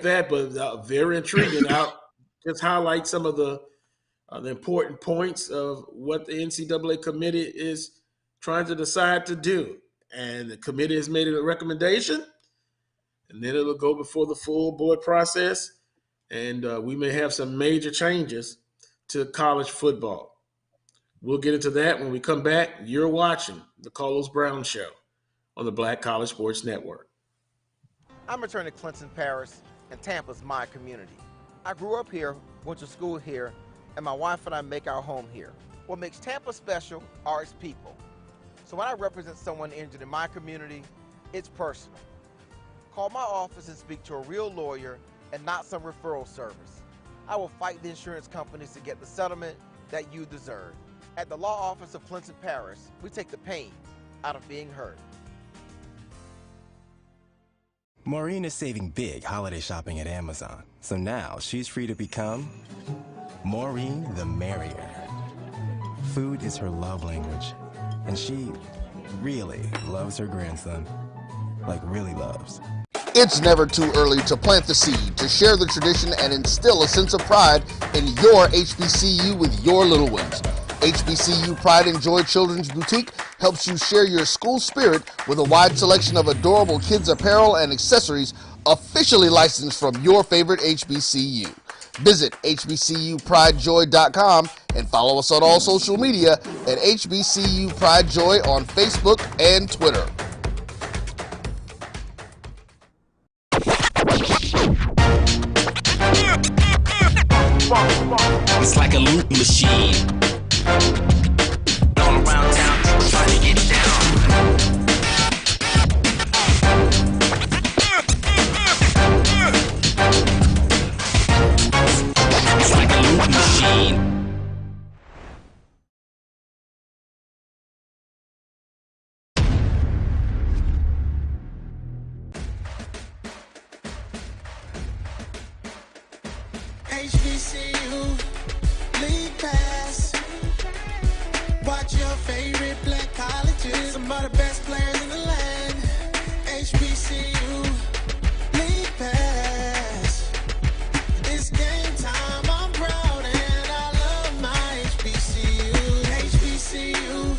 that, but very intriguing. I'll just highlight some of the important points of what the NCAA committee is trying to decide to do. And the committee has made a recommendation, and then it'll go before the full board process. And we may have some major changes to college football. We'll get into that when we come back. You're watching the Carlos Brown Show on the Black College Sports Network. I'm returning to Clinton Paris, and Tampa's my community. I grew up here, went to school here, and my wife and I make our home here. What makes Tampa special are its people. So when I represent someone injured in my community, it's personal. Call my office and speak to a real lawyer and not some referral service. I will fight the insurance companies to get the settlement that you deserve. At the law office of Clinton Paris, we take the pain out of being hurt. Maureen is saving big holiday shopping at Amazon, so now she's free to become Maureen the Merrier. Food is her love language, and she really loves her grandson. Like, really loves. It's never too early to plant the seed, to share the tradition, and instill a sense of pride in your HBCU with your little ones. HBCU Pride and Joy Children's Boutique helps you share your school spirit with a wide selection of adorable kids apparel and accessories officially licensed from your favorite HBCU. Visit hbcupridejoy.com and follow us on all social media at HBCU Pride Joy on Facebook and Twitter. It's like a loot machine. All around town, people trying to get down. It's like a loot machine. HBCU League Pass. Watch your favorite black colleges. Some of the best players in the land. HBCU League Pass. It's game time. I'm proud and I love my HBCU. HBCU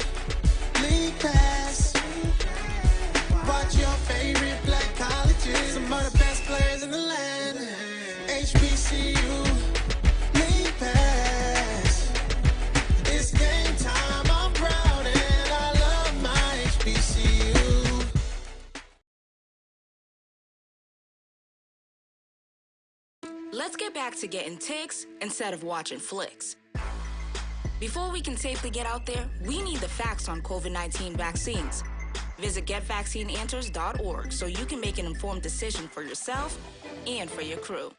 League Pass. Watch your favorite black colleges. Some of the best players in the land. HBCU League Pass. It's game time. I'm proud and I love my HBCU. Let's get back to getting ticks instead of watching flicks. Before we can safely get out there, we need the facts on COVID-19 vaccines. Visit getvaccineanswers.org so you can make an informed decision for yourself and for your crew.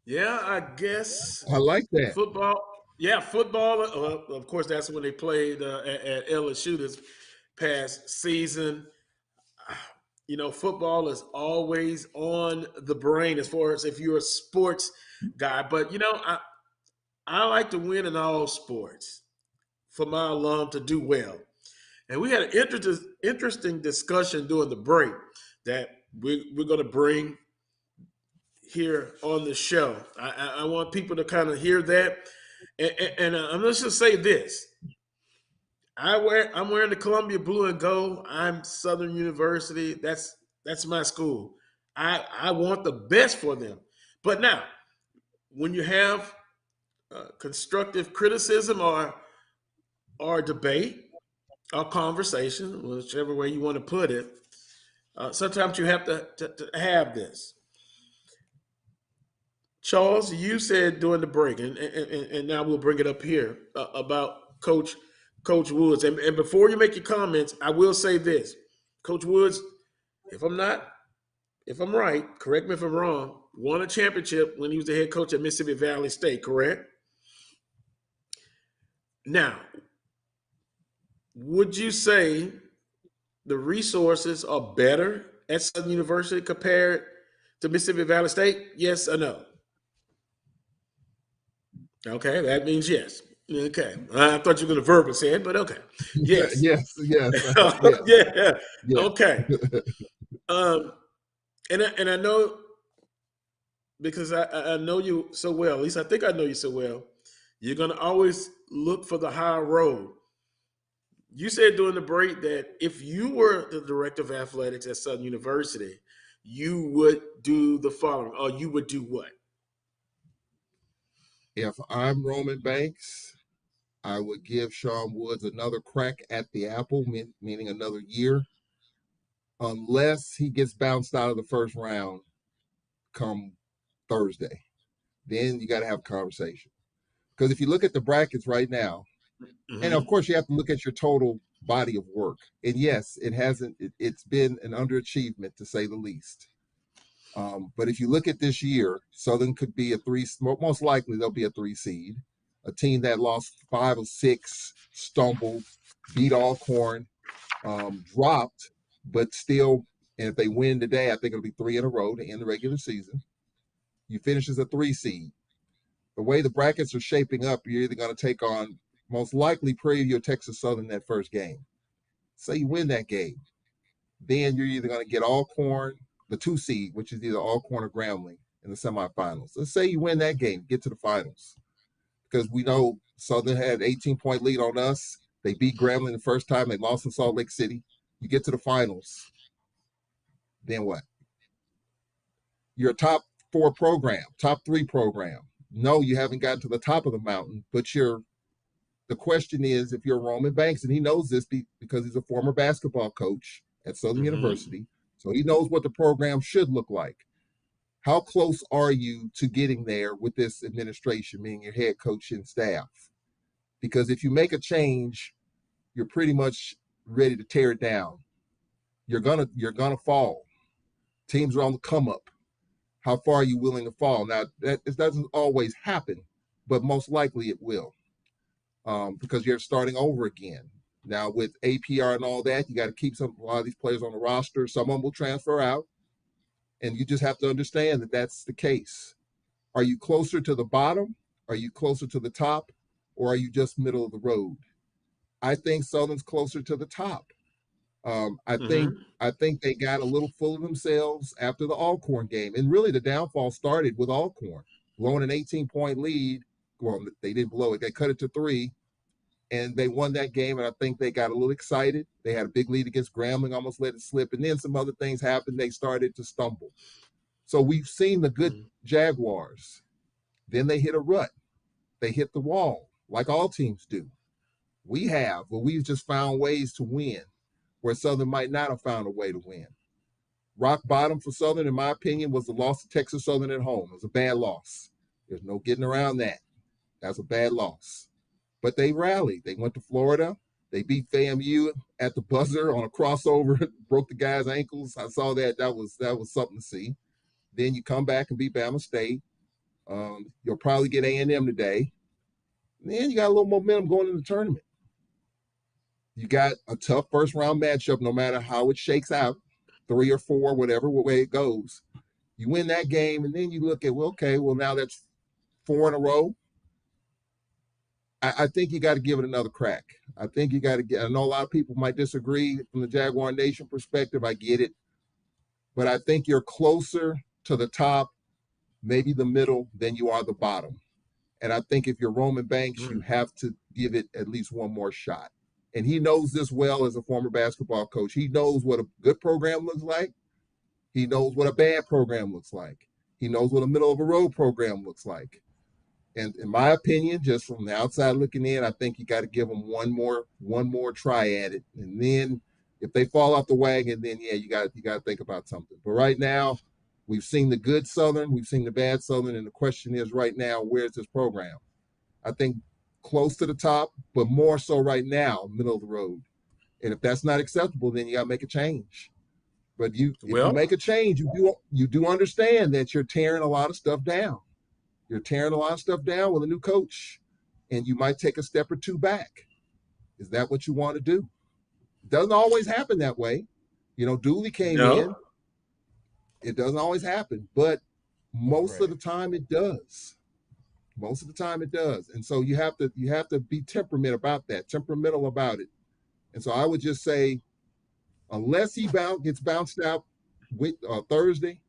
Yeah, I guess I like that. football. Yeah, football. Of course, that's when they played at LSU this past season. Football is always on the brain as far as if you're a sports guy. But I like to win in all sports for my alum to do well. And we had an interesting discussion during the break that we're going to bring here on the show. I want people to kind of hear that. And I'm just going to say this. I'm wearing the Columbia blue and gold. I'm Southern University. That's my school. I want the best for them. But now, when you have constructive criticism or debate or conversation, whichever way you want to put it, sometimes you have to have this. Charles, you said during the break, and now we'll bring it up here about Coach Coach Woods. And before you make your comments, I will say this, Coach Woods. If I'm not, if I'm right, correct me if I'm wrong. Won a championship when he was the head coach at Mississippi Valley State. Correct. Now, would you say the resources are better at Southern University compared to Mississippi Valley State? Yes or no? Okay, that means yes. Okay, I thought you were going to verbally say it, but okay, yes. Yes, yes, yes, Yeah. yes. Okay. And I know because I know you so well. At least I think I know you so well. You're going to always look for the higher road. You said during the break that if you were the director of athletics at Southern University, you would do the following, or you would do what? If I'm Roman Banks, I would give Sean Woods another crack at the apple, meaning another year, unless he gets bounced out of the first round come Thursday. Then you got to have a conversation. Because if you look at the brackets right now, and of Mm-hmm. course you have to look at your total body of work. And yes, it's been an underachievement to say the least. But if you look at this year, Southern could be a three, most likely they'll be a 3 seed, a team that lost 5 or 6, stumbled, beat Alcorn, dropped, but still, and if they win today, I think it'll be 3 in a row to end the regular season. You finish as a 3 seed. The way the brackets are shaping up, you're either going to take on, most likely, Prairie View or Texas Southern that first game. Say you win that game, then you're either going to get Alcorn, the 2 seed, which is either Alcorn or Grambling in the semifinals. Let's say you win that game, get to the finals. Because we know Southern had an 18-point lead on us. They beat Grambling the first time. They lost in Salt Lake City. You get to the finals. Then what? You're a top 4 program, top 3 program. No, you haven't gotten to the top of the mountain, but the question is, if you're Roman Banks, and he knows this because he's a former basketball coach at Southern Mm-hmm. University, so he knows what the program should look like. How close are you to getting there with this administration, meaning your head coach and staff? Because if you make a change, you're pretty much ready to tear it down. You're gonna fall. Teams are on the come up. How far are you willing to fall? Now that it doesn't always happen, but most likely it will, because you're starting over again. Now with APR and all that, you got to keep a lot of these players on the roster. Some of them will transfer out, and you just have to understand that that's the case. Are you closer to the bottom? Are you closer to the top? Or are you just middle of the road? I think Southern's closer to the top. I think Mm-hmm. I think they got a little full of themselves after the Alcorn game, and really the downfall started with Alcorn blowing an 18-point lead. Well, they didn't blow it; they cut it to 3, and they won that game. And I think they got a little excited. They had a big lead against Grambling, almost let it slip, and then some other things happened. They started to stumble. So we've seen the good Jaguars. Then they hit a rut. They hit the wall, like all teams do. But we've just found ways to win where Southern might not have found a way to win. Rock bottom for Southern, in my opinion, was the loss to Texas Southern at home. It was a bad loss. There's no getting around that. That's a bad loss. But they rallied. They went to Florida. They beat FAMU at the buzzer on a crossover, broke the guy's ankles. I saw that. That was something to see. Then you come back and beat Bama State. You'll probably get A&M today. And then you got a little momentum going in the tournament. You got a tough first round matchup, no matter how it shakes out, 3 or 4, whatever way it goes. You win that game, and then you look at, well, okay, well, now that's 4 in a row. I think you got to give it another crack. I think you got to get, I know a lot of people might disagree from the Jaguar Nation perspective. I get it. But I think you're closer to the top, maybe the middle, than you are the bottom. And I think if you're Roman Banks, you have to give it at least one more shot. And he knows this well as a former basketball coach. He knows what a good program looks like. He knows what a bad program looks like. He knows what a middle of a road program looks like. And in my opinion, just from the outside looking in, I think you got to give them one more try at it. And then if they fall off the wagon, then yeah, you got to think about something. But right now, we've seen the good Southern, we've seen the bad Southern, and the question is right now, where's this program? I think close to the top, but more so right now, middle of the road. And if that's not acceptable, then you got to make a change. But if you Well, make a change, you do understand that you're tearing a lot of stuff down. You're tearing a lot of stuff down with a new coach, and you might take a step or two back. Is that what you want to do? It doesn't always happen that way. Dooley came no. in. It doesn't always happen, but most of the time it does. Most of the time it does. And so you have to be temperamental about it. And so I would just say, unless he gets bounced out with Thursday,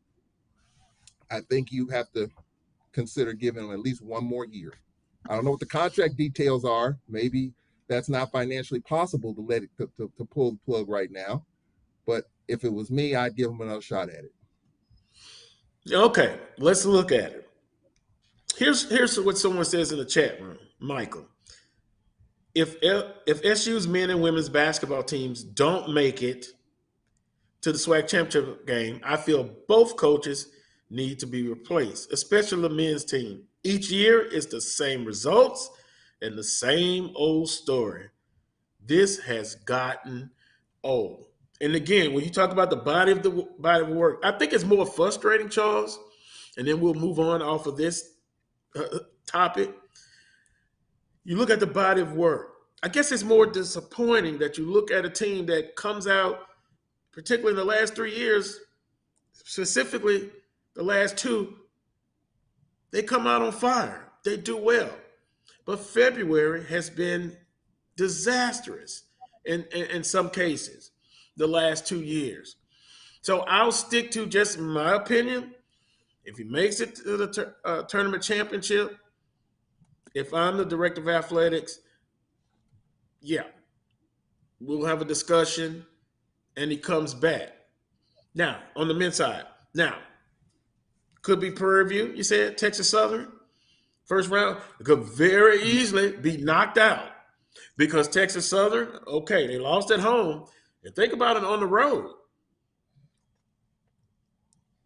I think you have to consider giving him at least one more year. I don't know what the contract details are. Maybe that's not financially possible to let it to pull the plug right now. But if it was me, I'd give him another shot at it. Okay, let's look at it. Here's what someone says in the chat room, Michael. If SU's men and women's basketball teams don't make it to the SWAC championship game, I feel both coaches need to be replaced, especially the men's team. Each year is the same results and the same old story. This has gotten old. And again, when you talk about the body of work, I think it's more frustrating, Charles. And then we'll move on off of this topic. You look at the body of work. I guess it's more disappointing that you look at a team that comes out, particularly in the last 3 years, specifically the last two, they come out on fire. They do well. But February has been disastrous in some cases the last 2 years. So I'll stick to just my opinion. If he makes it to the tournament championship, if I'm the director of athletics, yeah, we'll have a discussion and he comes back. Now, on the men's side, could be Prairie View, you said, Texas Southern, first round. It could very easily be knocked out because Texas Southern, okay, they lost at home. And think about it on the road.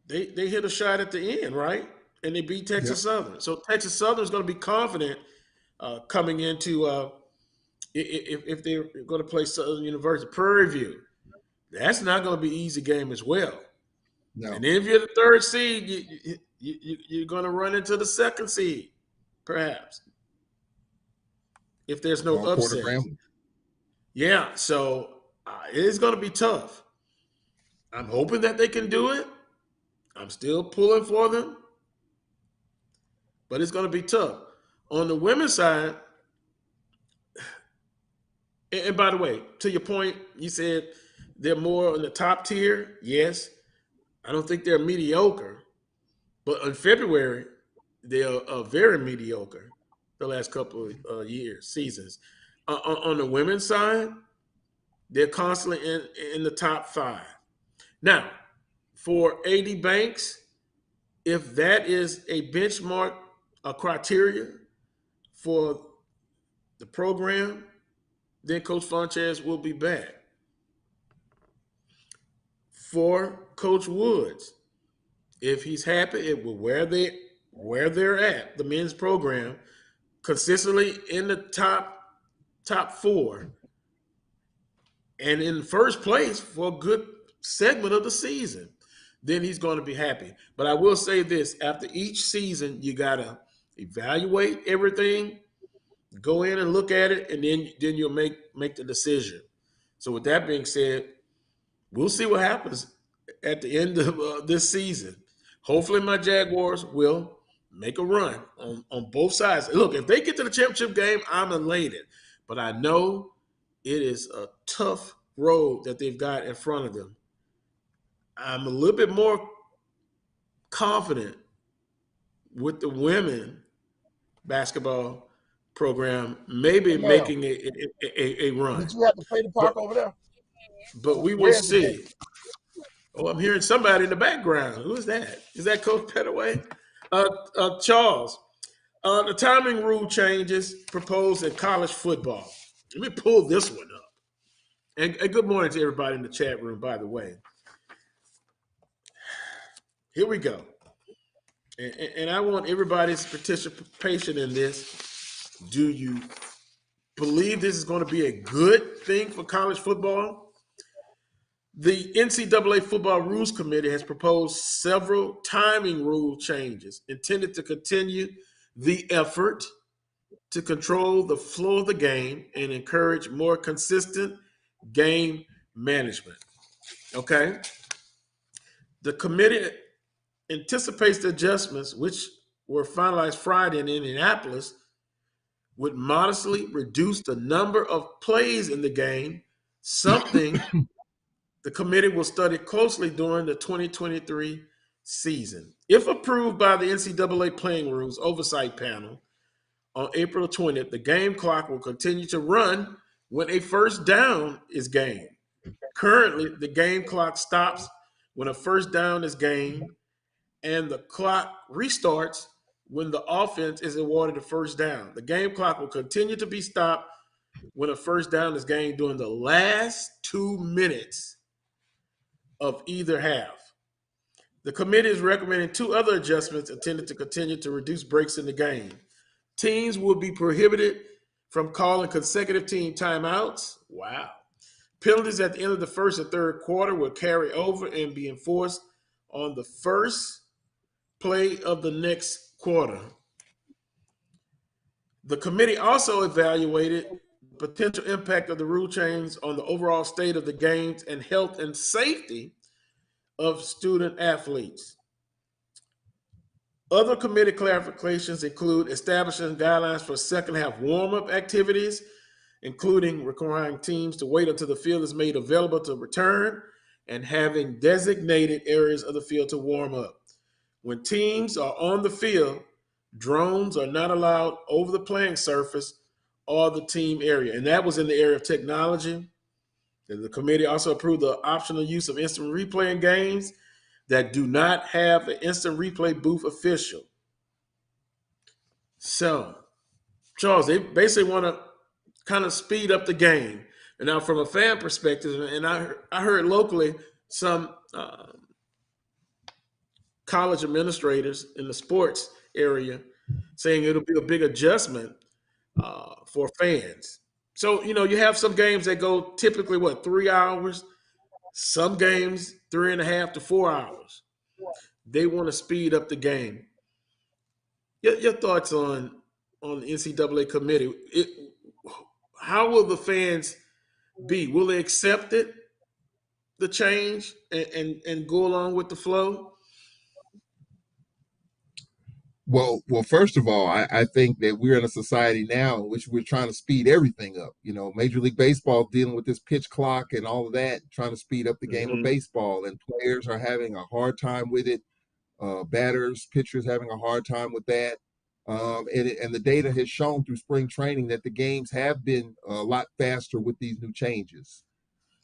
They hit a shot at the end, right? And they beat Texas Southern. So Texas Southern is going to be confident coming into if they're going to play Southern University. Prairie View, that's not going to be an easy game as well. No. And if you're the third seed, you're going to run into the second seed, perhaps, if there's no upset. Yeah, so it's going to be tough. I'm hoping that they can do it. I'm still pulling for them, but it's going to be tough. On the women's side, and by the way, to your point, you said they're more in the top tier. Yes. I don't think they're mediocre, but in February, they are very mediocre the last couple of seasons. On the women's side, they're constantly in the top 5. Now, for AD Banks, if that is a benchmark, a criteria for the program, then Coach Funches will be back. For Coach Woods, if he's happy with where they're at, the men's program, consistently in the top 4, and in first place for a good segment of the season, then he's going to be happy. But I will say this: after each season, you gotta evaluate everything, go in and look at it, and then you'll make the decision. So with that being said, we'll see what happens at the end of this season. Hopefully my Jaguars will make a run on both sides. Look, if they get to the championship game, I'm elated. But I know it is a tough road that they've got in front of them. I'm a little bit more confident with the women basketball program maybe making a run. Did you have to play the park over there? But we will see. Oh, I'm hearing somebody in the background. Who is that? Is that Coach Pettaway? Charles, the timing rule changes proposed in college football. Let me pull this one up. And good morning to everybody in the chat room, by the way. Here we go. And I want everybody's participation in this Do you believe this is going to be a good thing for college football? The NCAA Football Rules Committee has proposed several timing rule changes intended to continue the effort to control the flow of the game and encourage more consistent game management. Okay? The committee anticipates the adjustments, which were finalized Friday in Indianapolis, would modestly reduce the number of plays in the game, something the committee will study closely during the 2023 season. If approved by the NCAA Playing Rules Oversight Panel on April 20th, the game clock will continue to run when a first down is gained. Currently, the game clock stops when a first down is gained, and the clock restarts when the offense is awarded a first down. The game clock will continue to be stopped when a first down is gained during the last 2 minutes of either half. The committee is recommending two other adjustments intended to continue to reduce breaks in the game. Teams will be prohibited from calling consecutive team timeouts. Wow. Penalties at the end of the first and third quarter will carry over and be enforced on the first play of the next quarter. The committee also evaluated the potential impact of the rule change on the overall state of the games and health and safety of student athletes. Other committee clarifications include establishing guidelines for second half warm-up activities, including requiring teams to wait until the field is made available to return and having designated areas of the field to warm up. When teams are on the field, drones are not allowed over the playing surface or the team area. And that was in the area of technology. And the committee also approved the optional use of instant replay in games that do not have an instant replay booth official. So, Charles, they basically want to kind of speed up the game. And now, from a fan perspective, and I heard locally some college administrators in the sports area saying it'll be a big adjustment for fans. So, you have some games that go typically, 3 hours? Some games, 3.5 to 4 hours. They want to speed up the game. Your thoughts on the NCAA committee? How will the fans be? Will they accept it, the change, and go along with the flow? Well, first of all, I think that we're in a society now in which we're trying to speed everything up. Major League Baseball dealing with this pitch clock and all of that, trying to speed up the game of baseball, and players are having a hard time with it. Batters, pitchers having a hard time with that. And the data has shown through spring training that the games have been a lot faster with these new changes.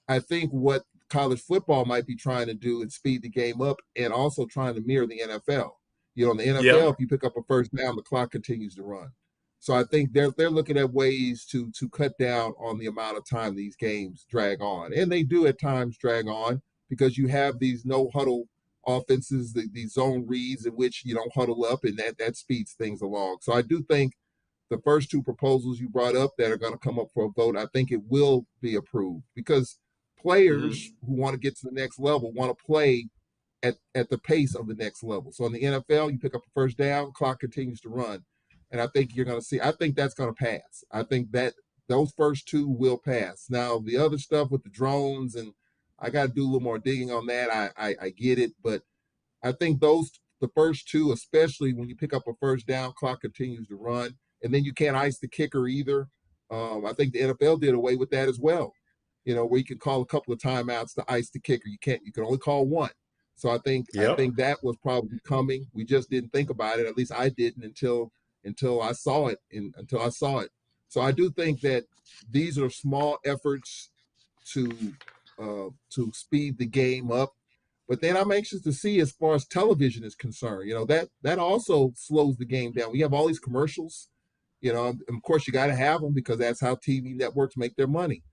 I think what college football might be trying to do is speed the game up and also trying to mirror the NFL. In the NFL, if you pick up a first down, the clock continues to run. So I think they're looking at ways to cut down on the amount of time these games drag on. And they do at times drag on because you have these no huddle offenses, these zone reads in which you don't huddle up, and that speeds things along. So I do think the first two proposals you brought up that are going to come up for a vote, I think it will be approved because players who want to get to the next level want to play at the pace of the next level. So in the NFL, you pick up a first down, clock continues to run. And I think you're going to see, I think that's going to pass. I think that those first two will pass. Now, the other stuff with the drones, and I got to do a little more digging on that. I get it, but I think the first two, especially when you pick up a first down, clock continues to run, and then you can't ice the kicker either. I think the NFL did away with that as well, where you can call a couple of timeouts to ice the kicker. You can only call one. So I think that was probably coming. We just didn't think about it. At least I didn't until I saw it. So I do think that these are small efforts to speed the game up. But then I'm anxious to see as far as television is concerned. That also slows the game down. We have all these commercials. And of course you got to have them because that's how TV networks make their money.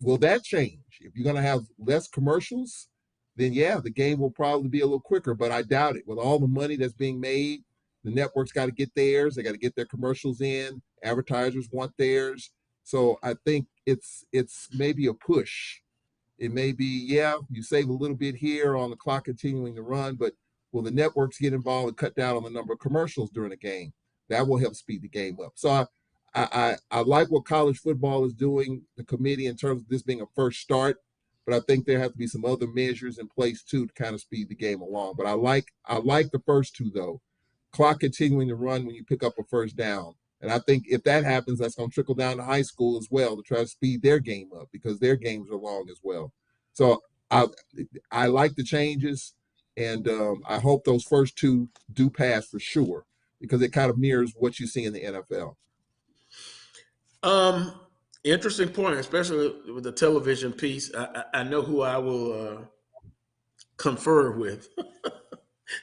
Will that change? If you're going to have less commercials, then yeah, the game will probably be a little quicker, but I doubt it. With all the money that's being made, The networks got to get theirs. They got to get their commercials in. Advertisers want theirs. So I think it's maybe a push. It may be, yeah, you save a little bit here on the clock continuing to run, but will the networks get involved and cut down on the number of commercials during the game? That will help speed the game up. So I like what college football is doing, the committee, in terms of this being a first start, but I think there have to be some other measures in place too to kind of speed the game along. But I like the first two though. Clock continuing to run when you pick up a first down. And I think if that happens, that's going to trickle down to high school as well to try to speed their game up because their games are long as well. So I like the changes, and I hope those first two do pass for sure because it kind of mirrors what you see in the NFL. Interesting point, especially with the television piece. I know who I will confer with,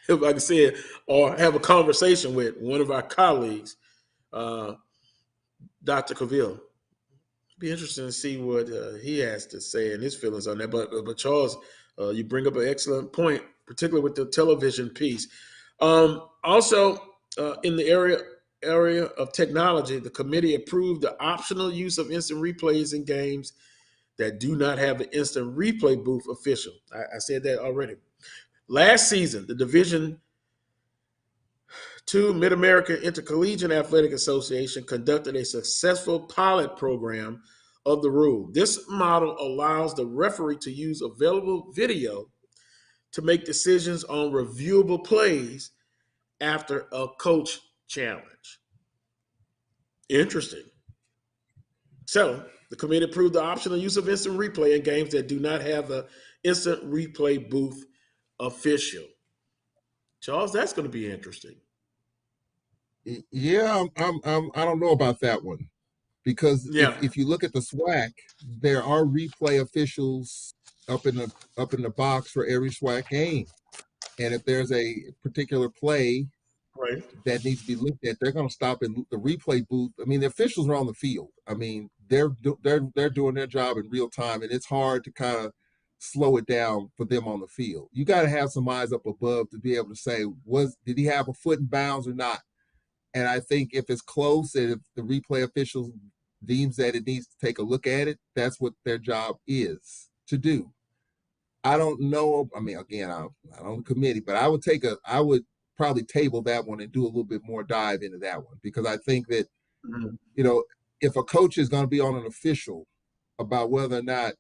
if I can say it, or have a conversation with one of our colleagues, Dr. Cavill. Be interesting to see what he has to say and his feelings on that. But Charles, you bring up an excellent point, particularly with the television piece. Also, in the area of technology, the committee approved the optional use of instant replays in games that do not have the instant replay booth official. I said that already. Last season, the Division II Mid-American Intercollegiate Athletic Association conducted a successful pilot program of the rule. This model allows the referee to use available video to make decisions on reviewable plays after a coach challenge. Interesting. So, the committee approved the optional use of instant replay in games that do not have an instant replay booth official. Charles, that's going to be interesting. Yeah, I don't know about that one because if you look at the SWAC, there are replay officials up in the box for every SWAC game, and if there's a particular play right that needs to be looked at, they're going to stop in the replay booth. I mean, the officials are on the field. I mean, they're doing their job in real time, and it's hard to kind of slow it down for them on the field. You got to have some eyes up above to be able to say, did he have a foot in bounds or not? And I think if it's close and if the replay officials deems that it needs to take a look at it, that's what their job is to do. I don't know. I mean, again, I'm not on the committee, but I would probably table that one and do a little bit more dive into that one because I think that, if a coach is going to be on an official about whether or not,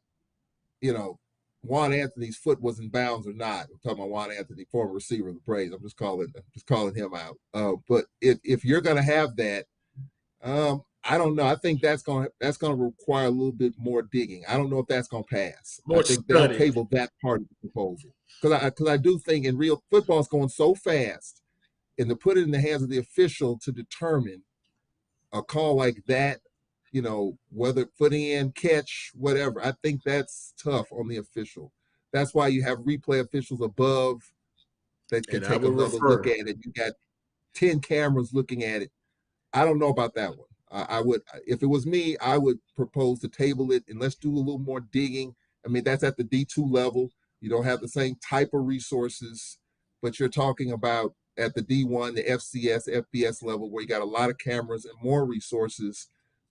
Juan Anthony's foot was in bounds or not. I'm talking about Juan Anthony, former receiver of the Braves. I'm just calling him out. But if you're going to have that, I don't know. I think that's going to require a little bit more digging. I don't know if that's going to pass. I think they'll table that part of the proposal because I do think in real football is going so fast, and to put it in the hands of the official to determine a call like that. Whether foot in, catch, whatever. I think that's tough on the official. That's why you have replay officials above that can take another look at it. You got 10 cameras looking at it. I don't know about that one. I would, if it was me, I would propose to table it and let's do a little more digging. I mean, that's at the D2 level. You don't have the same type of resources, but you're talking about at the D1, the FCS, FBS level, where you got a lot of cameras and more resources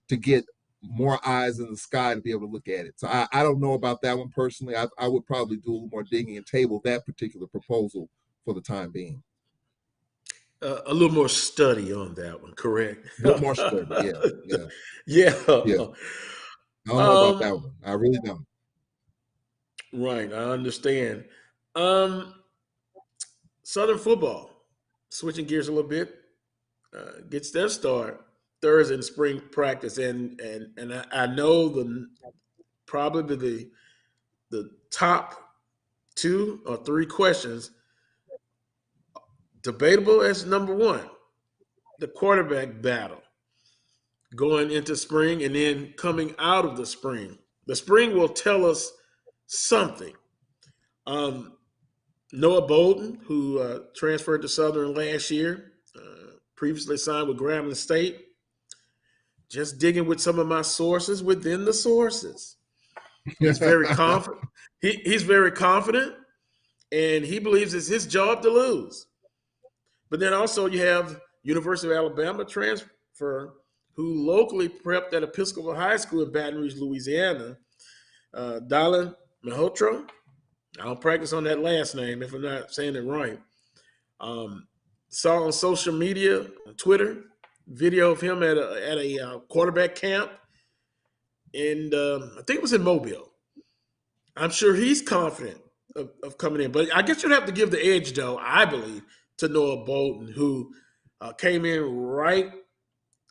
to get more eyes in the sky to be able to look at it. So I don't know about that one personally. I would probably do a little more digging and table that particular proposal for the time being. A little more study on that one, correct? A little more study, yeah. Yeah. I don't know about that one. I really don't. Right, I understand. Southern football, switching gears a little bit, gets their start Thursday in spring practice, and I know probably the top 2 or 3 questions debatable as number 1, the quarterback battle going into spring and then coming out of the spring. The spring will tell us something. Noah Bolden, who transferred to Southern last year, previously signed with Grambling State. Just digging with some of my sources within the sources. He's very confident. He's very confident, and he believes it's his job to lose. But then also you have University of Alabama transfer who locally prepped at Episcopal High School in Baton Rouge, Louisiana. Dylan Malhotra. I'll practice on that last name if I'm not saying it right. Um, Saw on social media, on Twitter, video of him at a quarterback camp, and I think it was in Mobile. I'm sure he's confident of coming in, but I guess you'd have to give the edge, though. I believe to Noah Bolton, who came in right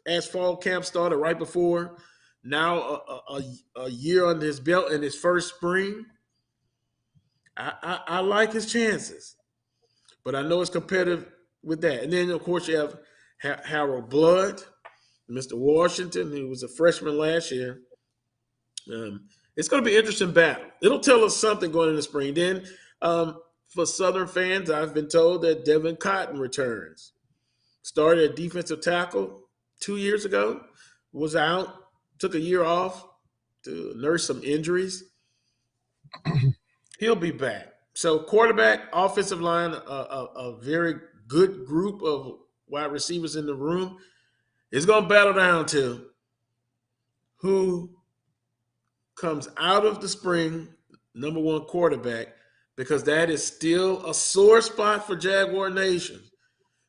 as fall camp started, right before. Now a year under his belt in his first spring. I like his chances, but I know it's competitive with that. And then of course you have Harold Blood, Mr. Washington, who was a freshman last year. It's going to be an interesting battle. It'll tell us something going in the spring. Then for Southern fans, I've been told that Devin Cotton returns. Started at defensive tackle 2 years ago, was out, took a year off to nurse some injuries. He'll be back. So quarterback, offensive line, a very good group of wide receivers in the room. It's going to battle down to who comes out of the spring number one quarterback, because that is still a sore spot for Jaguar Nation.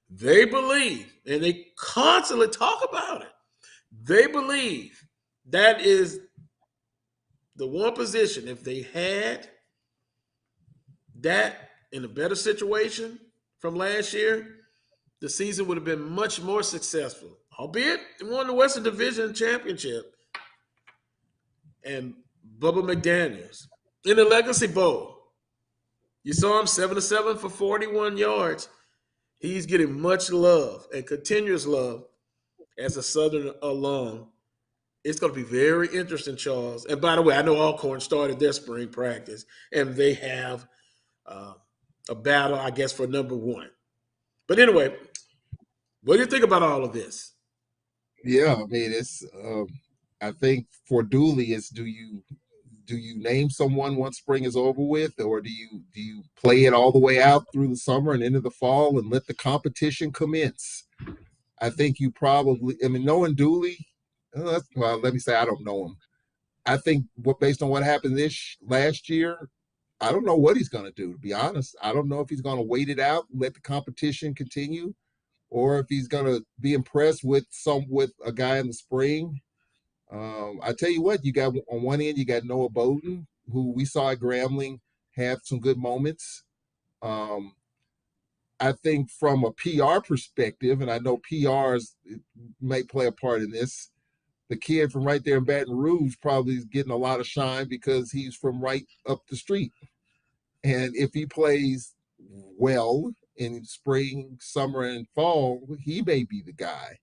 They believe, and they constantly talk about it, they believe that is the one position. If they had that in a better situation from last year, the season would have been much more successful. Albeit, they won the Western Division Championship. And Bubba McDaniels in the Legacy Bowl. You saw him 7-7 for 41 yards. He's getting much love and continuous love as a Southern alum. It's going to be very interesting, Charles. And by the way, I know Alcorn started their spring practice, and they have a battle, I guess, for number one. But anyway, what do you think about all of this? Yeah, I mean, it's. I think for Dooley, it's do you name someone once spring is over with, or do you play it all the way out through the summer and into the fall and let the competition commence? I think you probably. I mean, knowing Dooley, well, let me say I don't know him. I think based on what happened this last year, I don't know what he's going to do. To be honest, I don't know if he's going to wait it out, let the competition continue, or if he's going to be impressed with a guy in the spring. I tell you what, you got on one end, you got Noah Bowden, who we saw at Grambling have some good moments. I think from a PR perspective, and I know PRs may play a part in this, the kid from right there in Baton Rouge probably is getting a lot of shine because he's from right up the street. And if he plays well in spring, summer, and fall, he may be the guy.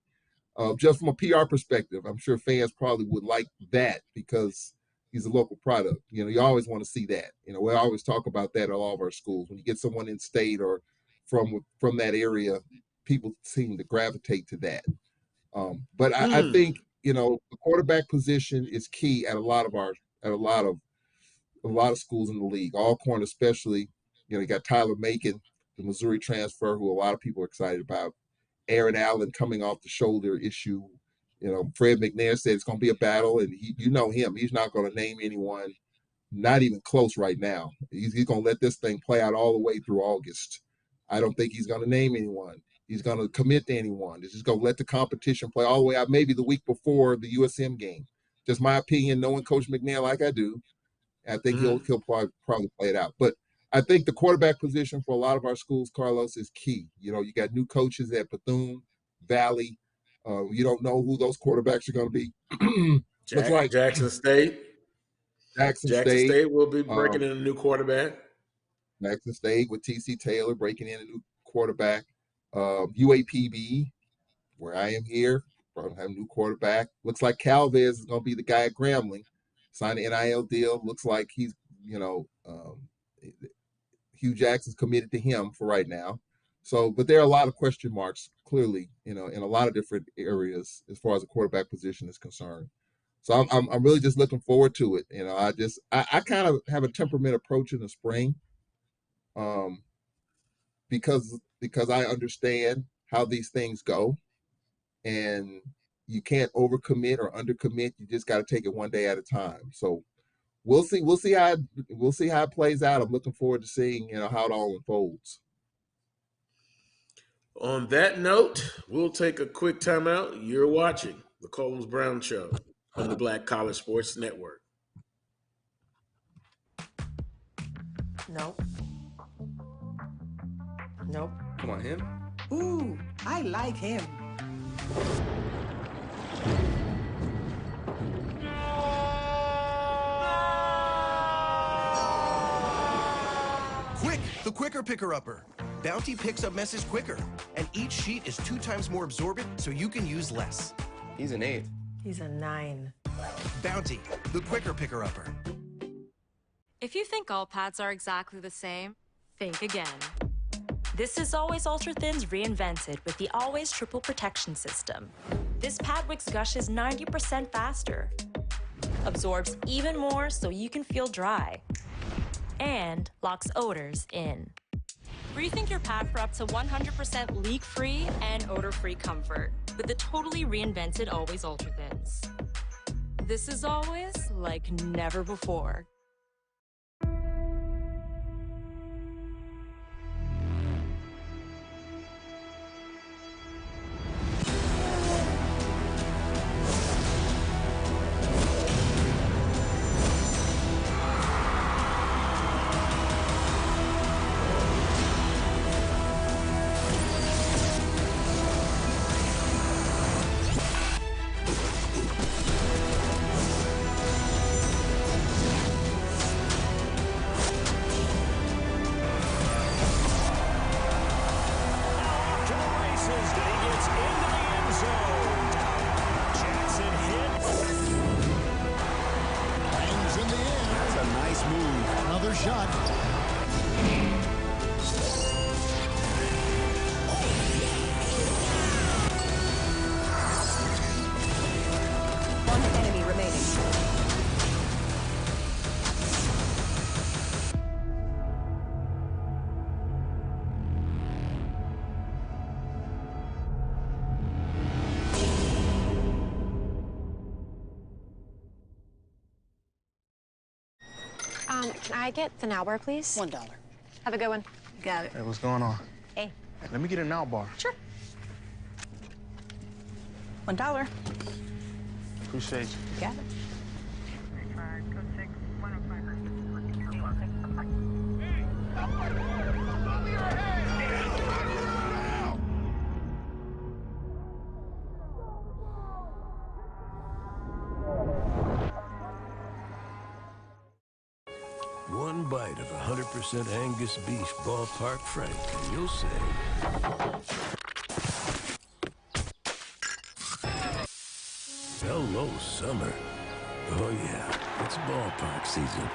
Just from a PR perspective, I'm sure fans probably would like that because he's a local product. You know, you always want to see that. You know, we always talk about that at all of our schools. When you get someone in state or from that area, people seem to gravitate to that. But I think the quarterback position is key at a lot of schools in the league. Alcorn especially. You got Tyler Macon, the Missouri transfer, who a lot of people are excited about. Aaron Allen coming off the shoulder issue. Fred McNair said it's going to be a battle, and you know him. He's not going to name anyone, not even close right now. He's going to let this thing play out all the way through August. I don't think he's going to name anyone. He's going to commit to anyone. He's just going to let the competition play all the way out, maybe the week before the USM game. Just my opinion, knowing Coach McNair like I do, I think he'll probably play it out. But I think the quarterback position for a lot of our schools, Carlos, is key. You got new coaches at Bethune Valley. You don't know who those quarterbacks are going to be. Looks like Jackson State. Jackson State will be breaking in a new quarterback. Jackson State with T.C. Taylor breaking in a new quarterback. UAPB, where I am here, probably have a new quarterback. Looks like Calvez is going to be the guy at Grambling. Signed an NIL deal. Looks like he's, Hugh Jackson's committed to him for right now. So, but there are a lot of question marks, clearly, in a lot of different areas as far as the quarterback position is concerned. So I'm really just looking forward to it. I kind of have a temperament approach in the spring, because because I understand how these things go, and you can't overcommit or undercommit. You just got to take it one day at a time. So we'll see. We'll see how it plays out. I'm looking forward to seeing how it all unfolds. On that note, we'll take a quick timeout. You're watching the Coles Brown Show on the Black College Sports Network. Nope. Nope. Come on, him. Ooh, I like him. Quick, the quicker picker-upper. Bounty picks up messes quicker, and each sheet is 2 times more absorbent, so you can use less. He's an 8. He's a 9. Bounty, the quicker picker-upper. If you think all pads are exactly the same, think again. This is Always Ultra Thins reinvented with the Always Triple Protection System. This pad wicks gushes 90% faster, absorbs even more so you can feel dry, and locks odors in. Rethink your pad for up to 100% leak-free and odor-free comfort with the totally reinvented Always Ultra Thins. This is always like never before. Can I get the now bar, please? $1. Have a good one. Got it. Hey, what's going on? Hey. Let me get a now bar. Sure. $1. Appreciate you. Got it. One bite of 100% Angus beef ballpark frank, and you'll say, hello, summer. Oh yeah, it's ballpark season.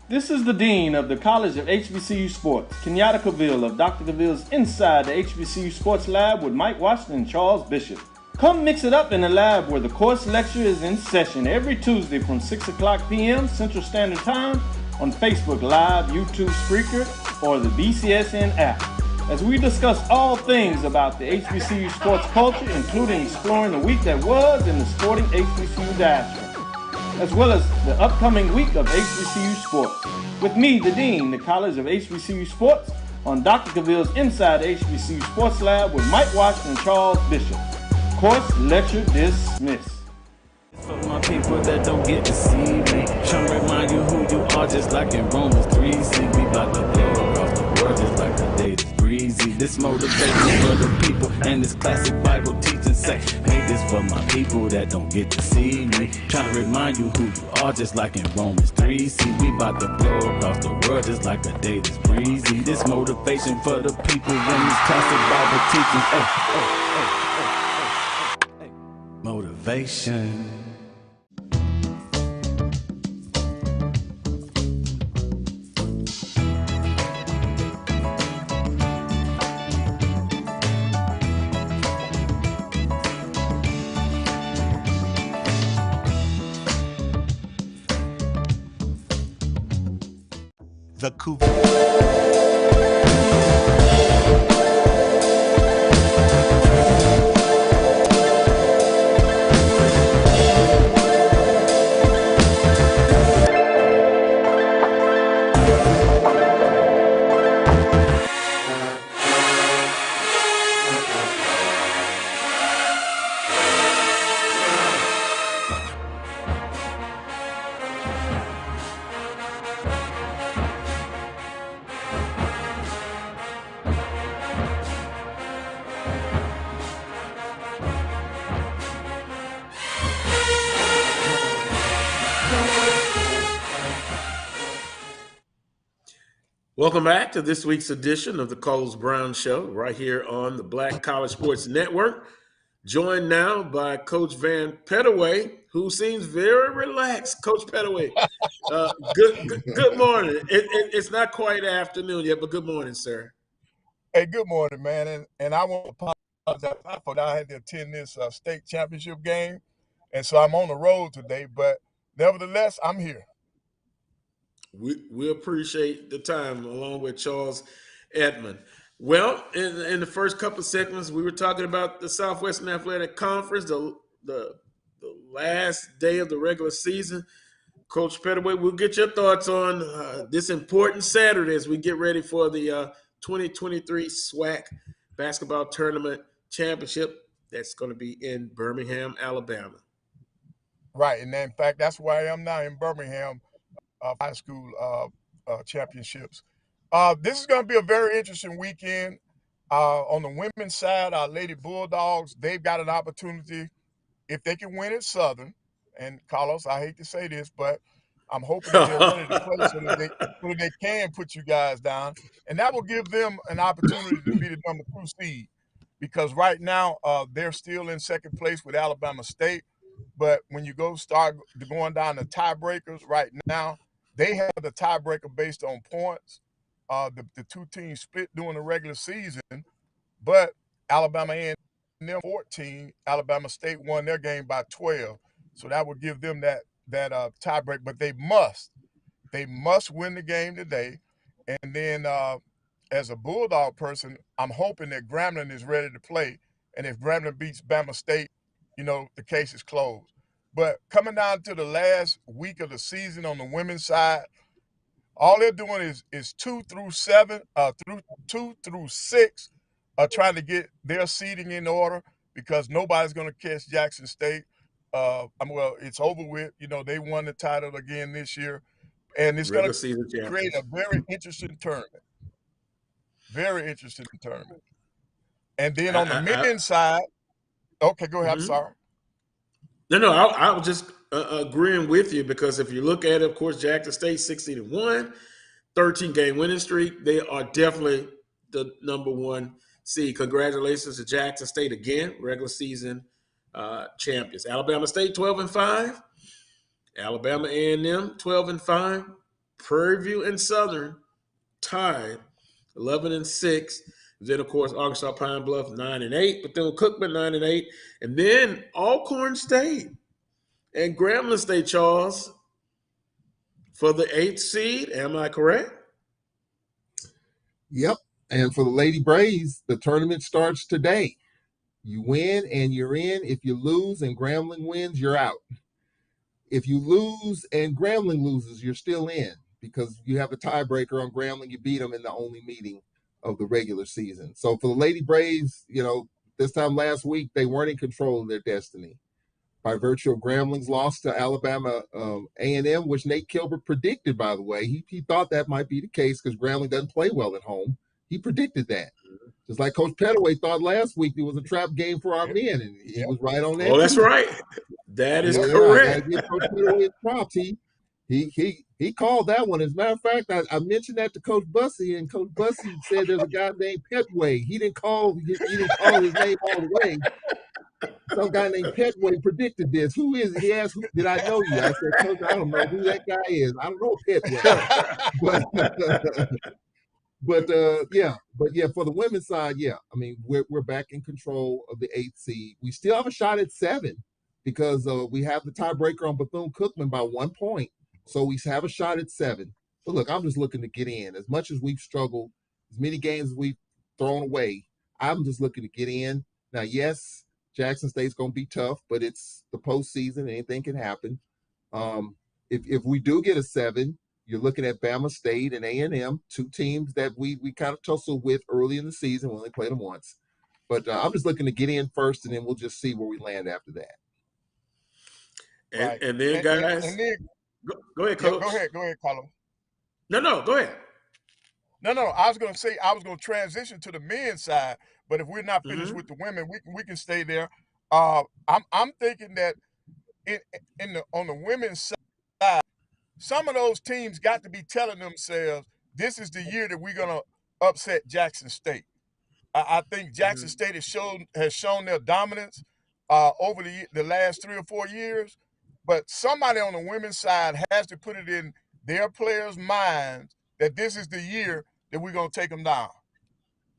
This is the Dean of the College of HBCU Sports, Kenyatta Cavill of Dr. Cavill's Inside the HBCU Sports Lab with Mike Washington and Charles Bishop. Come mix it up in the lab where the course lecture is in session every Tuesday from 6 o'clock p.m. Central Standard Time on Facebook Live, YouTube Spreaker, or the BCSN app, as we discuss all things about the HBCU sports culture, including exploring the week that was in the sporting HBCU diaspora, as well as the upcoming week of HBCU sports. With me, the Dean, the College of HBCU Sports, on Dr. Cavill's Inside the HBCU Sports Lab with Mike Washington and Charles Bishop. Course lecture dismissed. For my people that don't get to see me, trying to remind you who you are, just like in Romans 3. See, we about to blow across the world just like the day is breezy. This motivation for the people, and this classic Bible teaching say, hey, this for my people that don't get to see me, trying to remind you who you are, just like in Romans 3. See, we about to blow across the world just like a day that's breezy. This motivation for the people, and this classic Bible teaching, hey. Motivation. The Coupe. Welcome back to this week's edition of the Coles Brown Show, right here on the Black College Sports Network. Joined now by Coach Van Pettaway, who seems very relaxed. Coach Pettaway, good morning. It's not quite afternoon yet, but good morning, sir. Hey, good morning, man. And I want to apologize. I thought I had to attend this state championship game, and so I'm on the road today. But nevertheless, I'm here. We appreciate the time, along with Charles Edmond. Well, in the first couple of segments, we were talking about the Southwestern Athletic Conference, the last day of the regular season. Coach Pettaway, we'll get your thoughts on this important Saturday as we get ready for the 2023 SWAC basketball tournament championship that's going to be in Birmingham, Alabama. Right, and in fact, that's where I am now in Birmingham, high school championships. This is going to be a very interesting weekend. On the women's side, our Lady Bulldogs, they've got an opportunity if they can win at Southern. And Carlos, I hate to say this, but I'm hoping that they're ready to play so that they can put you guys down. And that will give them an opportunity to be the number 2 seed, because right now they're still in second place with Alabama State. But when you start going down the tiebreakers right now, they have the tiebreaker based on points. The two teams split during the regular season, but Alabama A&M 14, Alabama State won their game by 12. So that would give them that tiebreak. But they must win the game today. And then as a Bulldog person, I'm hoping that Grambling is ready to play. And if Grambling beats Bama State, the case is closed. But coming down to the last week of the season on the women's side, all they're doing is 2 through 6, trying to get their seeding in order, because nobody's going to catch Jackson State. It's over with. They won the title again this year, and it's going to create a very interesting tournament. Very interesting tournament. And then on the men's side, okay, go ahead. I'm sorry. No, I was just agreeing with you, because if you look at it, of course, Jackson State 16-1, 13-game winning streak. They are definitely the number 1 seed. Congratulations to Jackson State again, regular season champions. Alabama State 12-5, Alabama A&M 12-5, Prairie View and Southern tied 11-6. Then, of course, Arkansas Pine Bluff 9-8, Bethune-Cookman 9-8, and then Alcorn State and Grambling State, Charles, for the 8th seed. Am I correct? Yep. And for the Lady Braves, the tournament starts today. You win and you're in. If you lose and Grambling wins, you're out. If you lose and Grambling loses, you're still in, because you have a tiebreaker on Grambling. You beat them in the only meeting of the regular season. So for the Lady Braves, this time last week, they weren't in control of their destiny by virtue of Grambling's loss to Alabama A&M, which Nate Kilbert predicted, by the way. He thought that might be the case because Grambling doesn't play well at home. He predicted that. Just like Coach Pettaway thought last week it was a trap game for our men, and he was right on that. Oh, that's right. That is correct. I gotta give Coach Pettaway his props. He called that one. As a matter of fact, I mentioned that to Coach Bussey, and Coach Bussey said there's a guy named Petway. He didn't call his name all the way. Some guy named Petway predicted this. Who is it? He asked, did I know you? I said, Coach, I don't know who that guy is. I don't know Petway. But for the women's side, we're back in control of the 8th seed. We still have a shot at 7 because we have the tiebreaker on Bethune-Cookman by 1 point. So we have a shot at 7. But look, I'm just looking to get in. As much as we've struggled as many games as we've thrown away, I'm just looking to get in. Now, yes, Jackson State's going to be tough, but it's the postseason. Anything can happen. If we do get a 7, you're looking at Bama State and A&M, 2 teams that we kind of tussled with early in the season. We only played them once. But I'm just looking to get in first, and then we'll just see where we land after that. And then, guys, and then, go ahead, yeah, Coach. go ahead, Carlo. No, go ahead. No, I was going to say I was going to transition to the men's side, but if we're not finished with the women, we can stay there. I'm thinking that on the women's side, some of those teams got to be telling themselves this is the year that we're going to upset Jackson State. I think Jackson State has shown their dominance over the last 3 or 4 years, but somebody on the women's side has to put it in their players' minds that this is the year that we're going to take them down.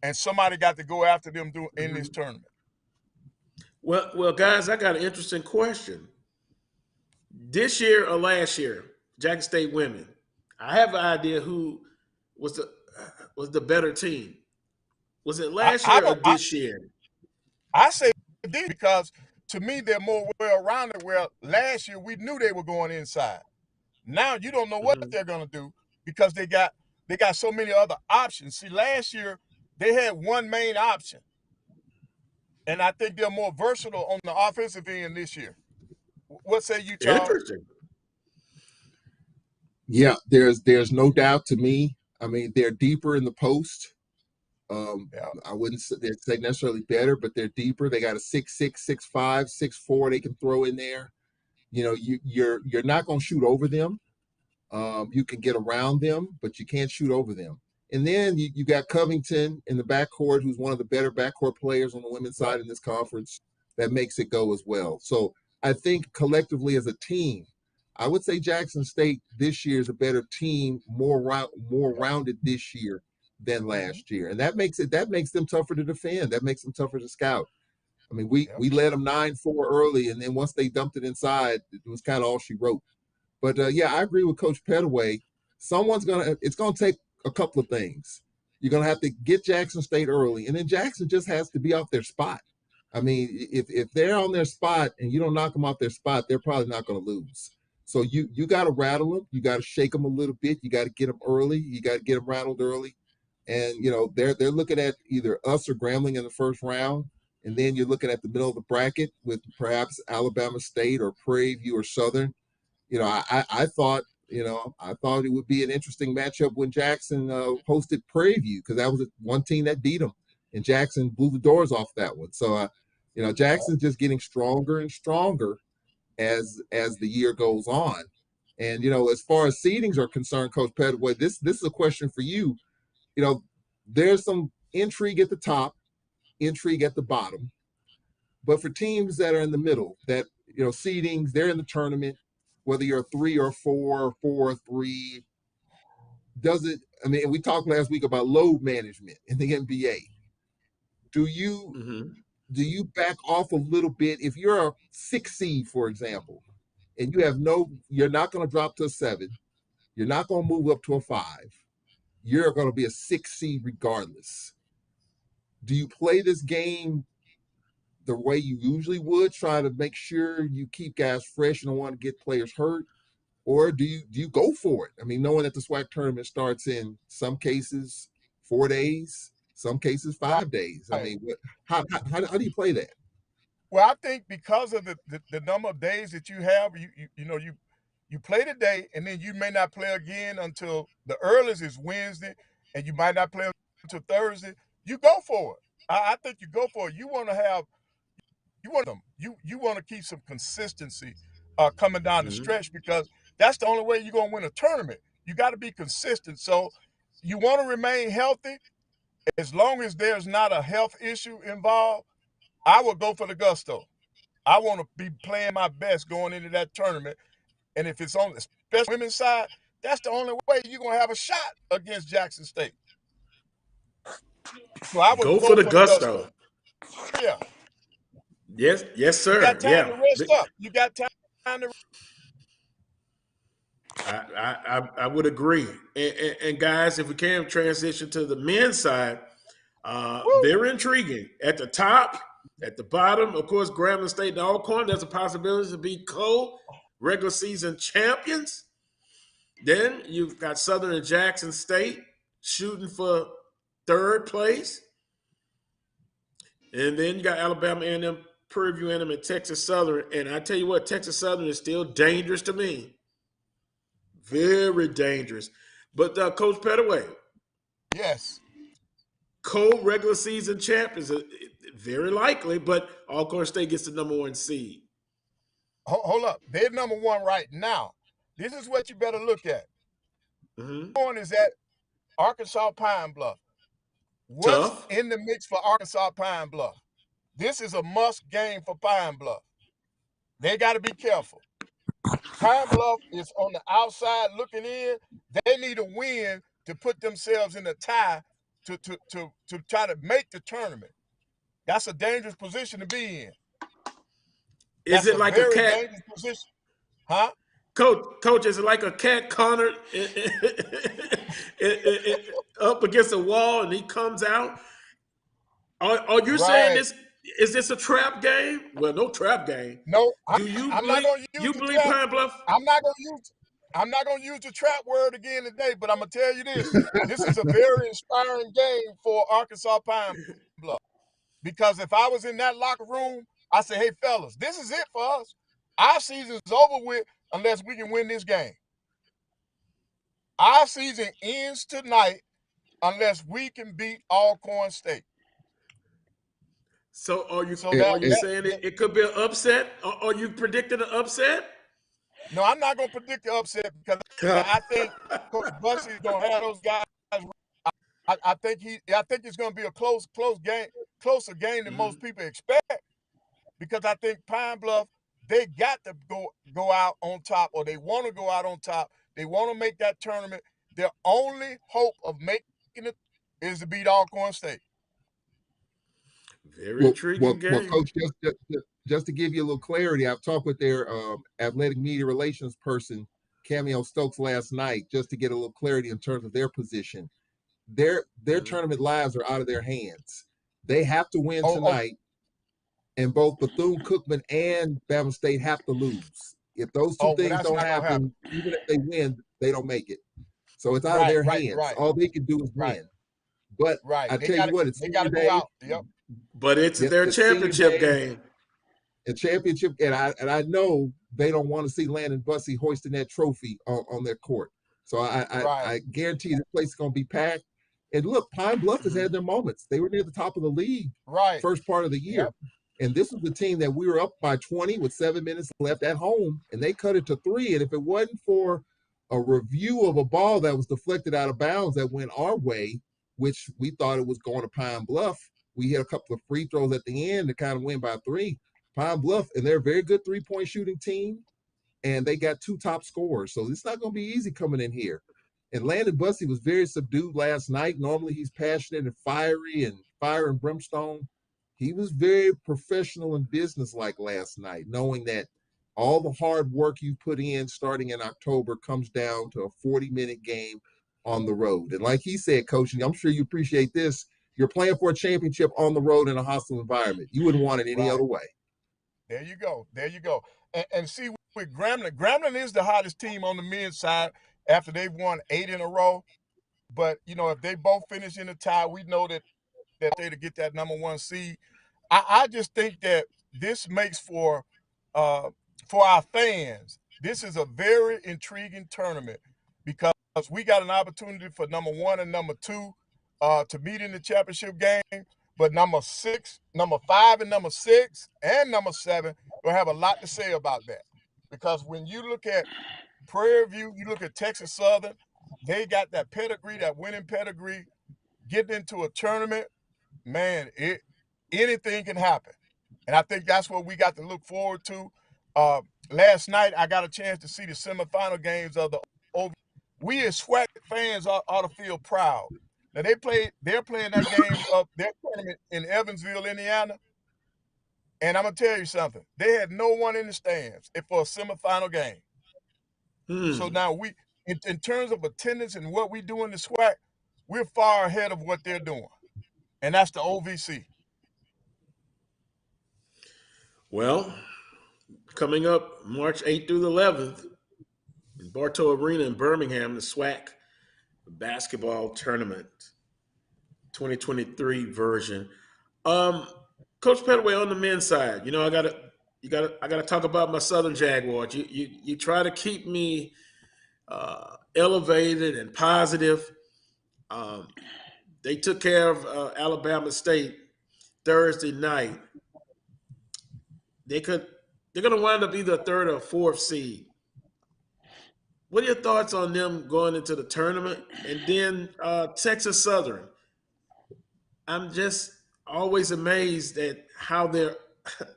And somebody got to go after them in this tournament. Well, guys, I got an interesting question. This year or last year, Jackson State women, I have an idea who was the better team. Was it last year or this year? I say this because to me they're more well-rounded. Where last year we knew they were going inside. Now you don't know what they're going to do because they got so many other options. See, last year they had one main option, and I think they're more versatile on the offensive end this year. What say you, Charles? Interesting. Yeah, there's no doubt to me. I mean, they're deeper in the post. I wouldn't say necessarily better, but they're deeper. They got a 6'6", 6'5", 6'4" they can throw in there. You know, you're not going to shoot over them. You can get around them, but you can't shoot over them. And then you got Covington in the backcourt, who's one of the better backcourt players on the women's side in this conference. That makes it go as well. So I think collectively as a team, I would say Jackson State this year is a better team, more rounded this year than last year, and that makes them tougher to defend. That makes them tougher to scout. I mean, we led them 9-4 early, and then once they dumped it inside, it was kind of all she wrote. But yeah, I agree with Coach Pettaway. It's gonna take a couple of things. You're gonna have to get Jackson State early, and then Jackson just has to be off their spot. I mean, if they're on their spot and you don't knock them off their spot, they're probably not going to lose. So you got to rattle them. You got to shake them a little bit. You got to get them early. You got to get them rattled early. And, you know, they're looking at either us or Grambling in the first round. And then you're looking at the middle of the bracket with perhaps Alabama State or Prairie View or Southern. You know, I thought it would be an interesting matchup when Jackson hosted Prairie View, because that was one team that beat them. And Jackson blew the doors off that one. So, Jackson's just getting stronger and stronger as the year goes on. And, as far as seedings are concerned, Coach Pettaway, this is a question for you. There's some intrigue at the top, intrigue at the bottom. But for teams that are in the middle, that, seedings, they're in the tournament, whether you're a 3 or 4 or 4 or 3, we talked last week about load management in the NBA. Do you back off a little bit if you're a 6 seed, for example, and you're not going to drop to a 7, you're not going to move up to a 5, you're going to be a 6 seed regardless. Do you play this game the way you usually would, try to make sure you keep guys fresh and don't want to get players hurt? Or do you go for it? I mean, knowing that the SWAC tournament starts in some cases 4 days, some cases 5 days. I mean, how do you play that? Well, I think because of the number of days that you have, you play today, and then you may not play again until the earliest is Wednesday, and you might not play until Thursday. You go for it. I think you go for it. You want to keep some consistency coming down the stretch, because that's the only way you're going to win a tournament. You got to be consistent. So you want to remain healthy. As long as there's not a health issue involved, I would go for the gusto. I want to be playing my best going into that tournament. And if it's on the special women's side, that's the only way you're going to have a shot against Jackson State. So I would go for the gusto. Yeah. Yes, sir. You got time to rest up. You got time to I would agree. And guys, if we can transition to the men's side, they're intriguing. At the top, at the bottom, of course, Grambling State and Alcorn, there's a possibility to be regular season champions. Then you've got Southern and Jackson State shooting for third place. And then you got Alabama A&M, Prairie View A&M, and Texas Southern. And I tell you what, Texas Southern is still dangerous to me. Very dangerous. But Coach Pettaway. Yes. Co-regular season champions, very likely, but Alcorn State gets the number 1 seed. Hold up. They're number 1 right now. This is what you better look at. One is at Arkansas Pine Bluff. What's Tough. in the mix for Arkansas Pine Bluff? This is a must game for Pine Bluff. They got to be careful. Pine Bluff is on the outside looking in. They need a win to put themselves in a tie to try to make the tournament. That's a dangerous position to be in. Is it like a cat? Dangerous position. Huh? Coach, is it like a cat cornered up against a wall and he comes out? Are you saying this? Is this a trap game? Well, no trap game. No, Do you I'm not going to use you the believe trap. Pine Bluff? I'm not going to use the trap word again today, but I'm going to tell you this. This is a very inspiring game for Arkansas Pine Bluff. Because if I was in that locker room, I say, hey, fellas, this is it for us. Our season's over with unless we can win this game. Our season ends tonight unless we can beat Alcorn State. So are you saying it could be an upset? Are you predicting an upset? No, I'm not going to predict the upset because I think Coach Bussey is going to have those guys. I think it's going to be a closer game than most people expect, because I think Pine Bluff, they got to go out on top, or they want to go out on top. They want to make that tournament. Their only hope of making it is to beat Alcorn State. Very intriguing game. Well, Coach, just to give you a little clarity, I've talked with their athletic media relations person, Cameo Stokes, last night, just to get a little clarity in terms of their position. Their tournament lives are out of their hands. They have to win tonight, and both Bethune-Cookman and Bama State have to lose. If those two things don't happen, even if they win, they don't make it. So it's out of their hands. All they can do is win. But I tell you what, it's got to go out. Yep. But it's their championship game. A championship, and I know they don't want to see Landon Bussey hoisting that trophy on their court. So I guarantee the place is going to be packed. And look, Pine Bluff has had their moments. They were near the top of the league first part of the year. Yep. And this was the team that we were up by 20 with 7 minutes left at home, and they cut it to 3. And if it wasn't for a review of a ball that was deflected out of bounds that went our way, which we thought it was going to Pine Bluff, we hit a couple of free throws at the end to kind of win by 3. Pine Bluff, and they're a very good three-point shooting team, and they got 2 top scorers. So it's not going to be easy coming in here. And Landon Bussey was very subdued last night. Normally he's passionate and fiery and fire and brimstone. He was very professional and businesslike last night, knowing that all the hard work you put in starting in October comes down to a 40-minute game on the road. And like he said, Coach, and I'm sure you appreciate this, you're playing for a championship on the road in a hostile environment. You wouldn't want it any other way. There you go. And see, with Grambling is the hottest team on the men's side after they've won 8 in a row. But, if they both finish in a tie, we know that they to get that number 1 seed. I just think that this makes for our fans, this is a very intriguing tournament, because we got an opportunity for number 1 and number 2 to meet in the championship game. But number 5 and number 6 and number 7 will have a lot to say about that. Because when you look at Prairie View, you look at Texas Southern, they got that pedigree, that winning pedigree. Getting into a tournament, man, anything can happen. And I think that's what we got to look forward to. Last night, I got a chance to see the semifinal games of the over. We as SWAC fans ought to feel proud. Now, they're playing that game of their tournament in Evansville, Indiana. And I'm going to tell you something. They had no one in the stands for a semifinal game. So Hmm. now in terms of attendance and what we do in the SWAC, we're far ahead of what they're doing, and that's the OVC. Well, coming up March 8th through the 11th in Bartow Arena in Birmingham, the SWAC basketball tournament 2023 version. Um, Coach Petaway, on the men's side, I gotta talk about my Southern Jaguars. You try to keep me elevated and positive. Um, they took care of Alabama State Thursday night. They could they're gonna wind up either a third or fourth seed. What are your thoughts on them going into the tournament? And then Texas Southern. I'm just always amazed at how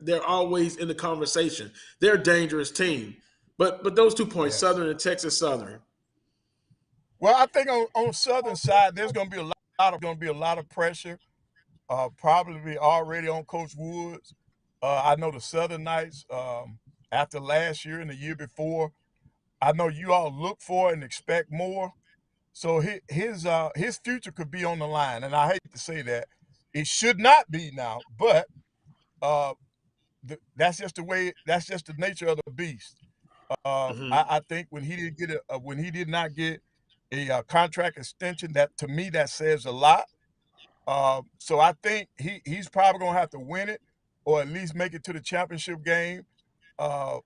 they're always in the conversation. They're a dangerous team. But those 2 points, Yes. Southern and Texas Southern. Well, I think on Southern side, there's going to be a lot of pressure, probably already on Coach Woods. I know the Southern Knights, after last year and the year before, I know you all look for and expect more. So his future could be on the line, and I hate to say that. It should not be now, but uh, that's just the way. That's just the nature of the beast. Hmm. I think when he did not get a contract extension, that to me that says a lot. So I think he's probably gonna have to win it, or at least make it to the championship game, uh,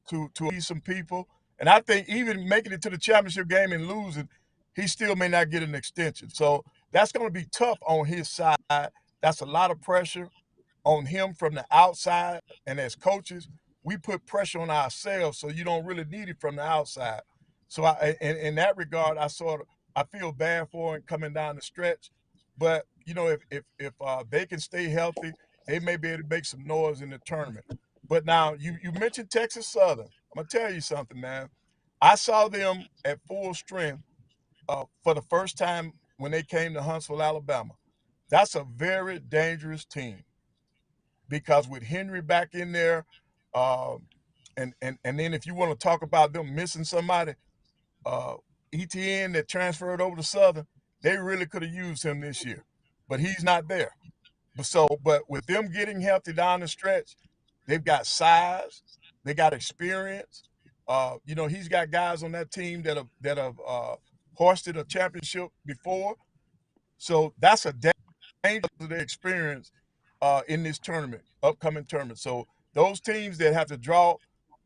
to appease some people. And I think even making it to the championship game and losing, he still may not get an extension. So that's going to be tough on his side. That's a lot of pressure on him from the outside. And as coaches, we put pressure on ourselves, so you don't really need it from the outside. So in that regard, I feel bad for him coming down the stretch. But if they can stay healthy, they may be able to make some noise in the tournament. But now you mentioned Texas Southern. I'm gonna tell you something, man. I saw them at full strength for the first time when they came to Huntsville, Alabama. That's a very dangerous team because with Henry back in there, um, and then if you want to talk about them missing somebody, uh, ETN that transferred over to Southern, they really could have used him this year, but he's not there. But with them getting healthy down the stretch, they've got size, they got experience. He's got guys on that team that have hoisted a championship before. So that's a dangerous experience in this tournament, upcoming tournament. So those teams that have to draw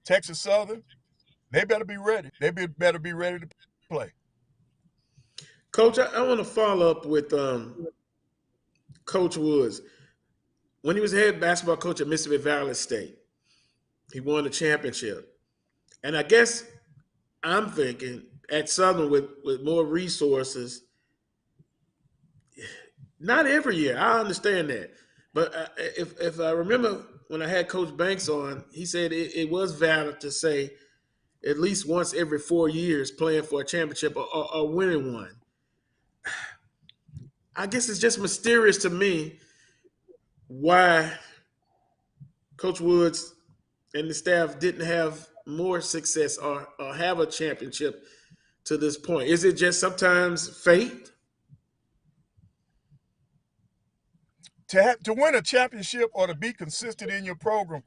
Texas Southern, they better be ready. Better be ready to play. Coach, I want to follow up with Coach Woods. When he was head basketball coach at Mississippi Valley State, he won the championship. And I guess I'm thinking at Southern with more resources, not every year. I understand that, but if I remember when I had Coach Banks on, he said it was valid to say at least once every 4 years playing for a championship or winning one. I guess it's just mysterious to me why Coach Woods and the staff didn't have more success or have a championship to this point. Is it just sometimes fate? To win a championship or to be consistent in your program,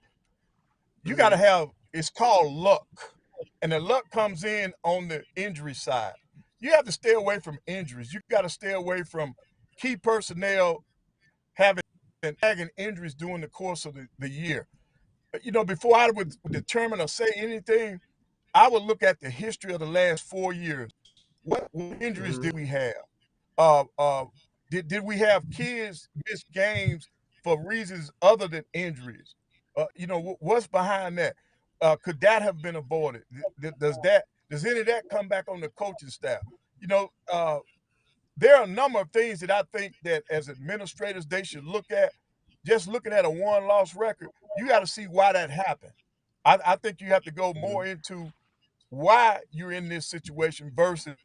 you got to Mm-hmm. have, it's called luck. And the luck comes in on the injury side. You have to stay away from injuries. You got to stay away from key personnel having nagging injuries during the course of the year. Before I would determine or say anything, I would look at the history of the last 4 years. What injuries Mm-hmm. did we have? Uh, uh, did we have kids miss games for reasons other than injuries? What's behind that? Could that have been avoided? Does any of that come back on the coaching staff? You know, uh, there are a number of things that I think that as administrators they should look at. Just looking at a one-loss record, you got to see why that happened. I think you have to go more into why you're in this situation versus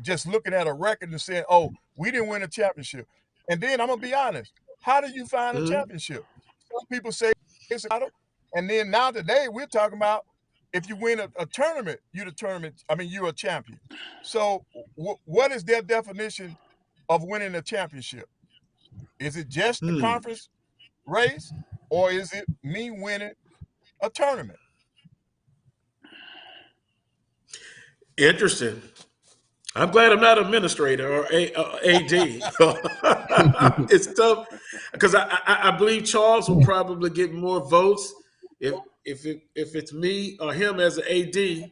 just looking at a record and saying, "Oh, we didn't win a championship." And then I'm gonna be honest: how did you find a Mm-hmm. championship? Some people say it's a title, and then now today we're talking about If you win a tournament, you're a champion. So what is their definition of winning a championship? Is it just the conference race, or is it me winning a tournament? Interesting. I'm glad I'm not administrator or AD. It's tough because I believe Charles will probably get more votes if it's me or him as an AD,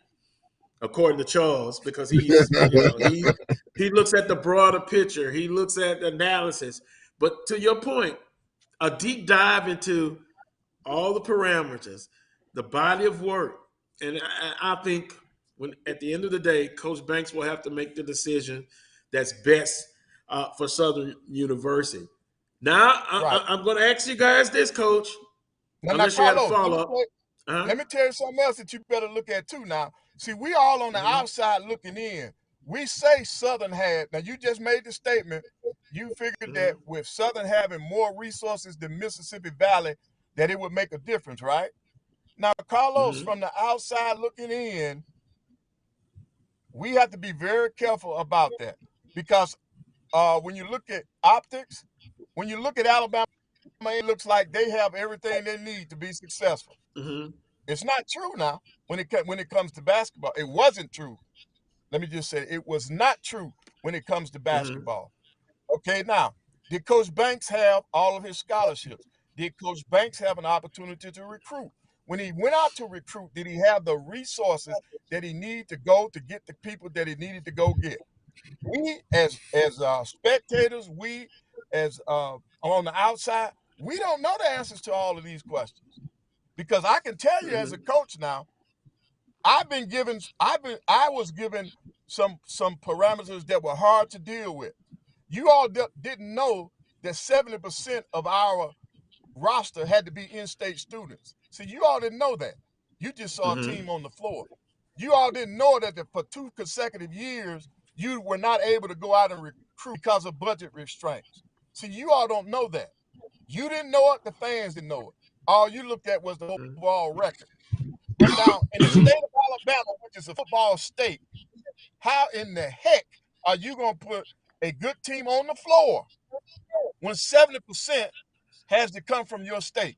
according to Charles, because he looks at the broader picture. He looks at the analysis. But to your point, a deep dive into all the parameters, the body of work, and I think when at the end of the day, Coach Banks will have to make the decision that's best for Southern University. Now, Right. I'm going to ask you guys this, Coach, Now, unless you had a Carlos, follow up. let me tell you something else that you better look at too. Now, see, we all on the outside looking in. We say Southern had. Now, you just made the statement. You figured that with Southern having more resources than Mississippi Valley, that it would make a difference, right? Now, Carlos, from the outside looking in, we have to be very careful about that because when you look at optics, when you look at Alabama, it looks like they have everything they need to be successful. It's not true now when it comes to basketball. It wasn't true. Let me just say it was not true when it comes to basketball. Okay, now, did Coach Banks have all of his scholarships? Did Coach Banks have an opportunity to recruit? When he went out to recruit, did he have the resources that he needed to go to get the people that he needed to go get? We as spectators, we as on the outside, we don't know the answers to all of these questions because I can tell you as a coach now, I was given some parameters that were hard to deal with. You all didn't know that 70% of our roster had to be in-state students. See, you all didn't know that. You just saw a team on the floor. You all didn't know that for 2 consecutive years, you were not able to go out and recruit because of budget restraints. See, you all don't know that. You didn't know it. The fans didn't know it. All you looked at was the overall record. But now, in the state of Alabama, which is a football state, how in the heck are you going to put a good team on the floor when 70% has to come from your state,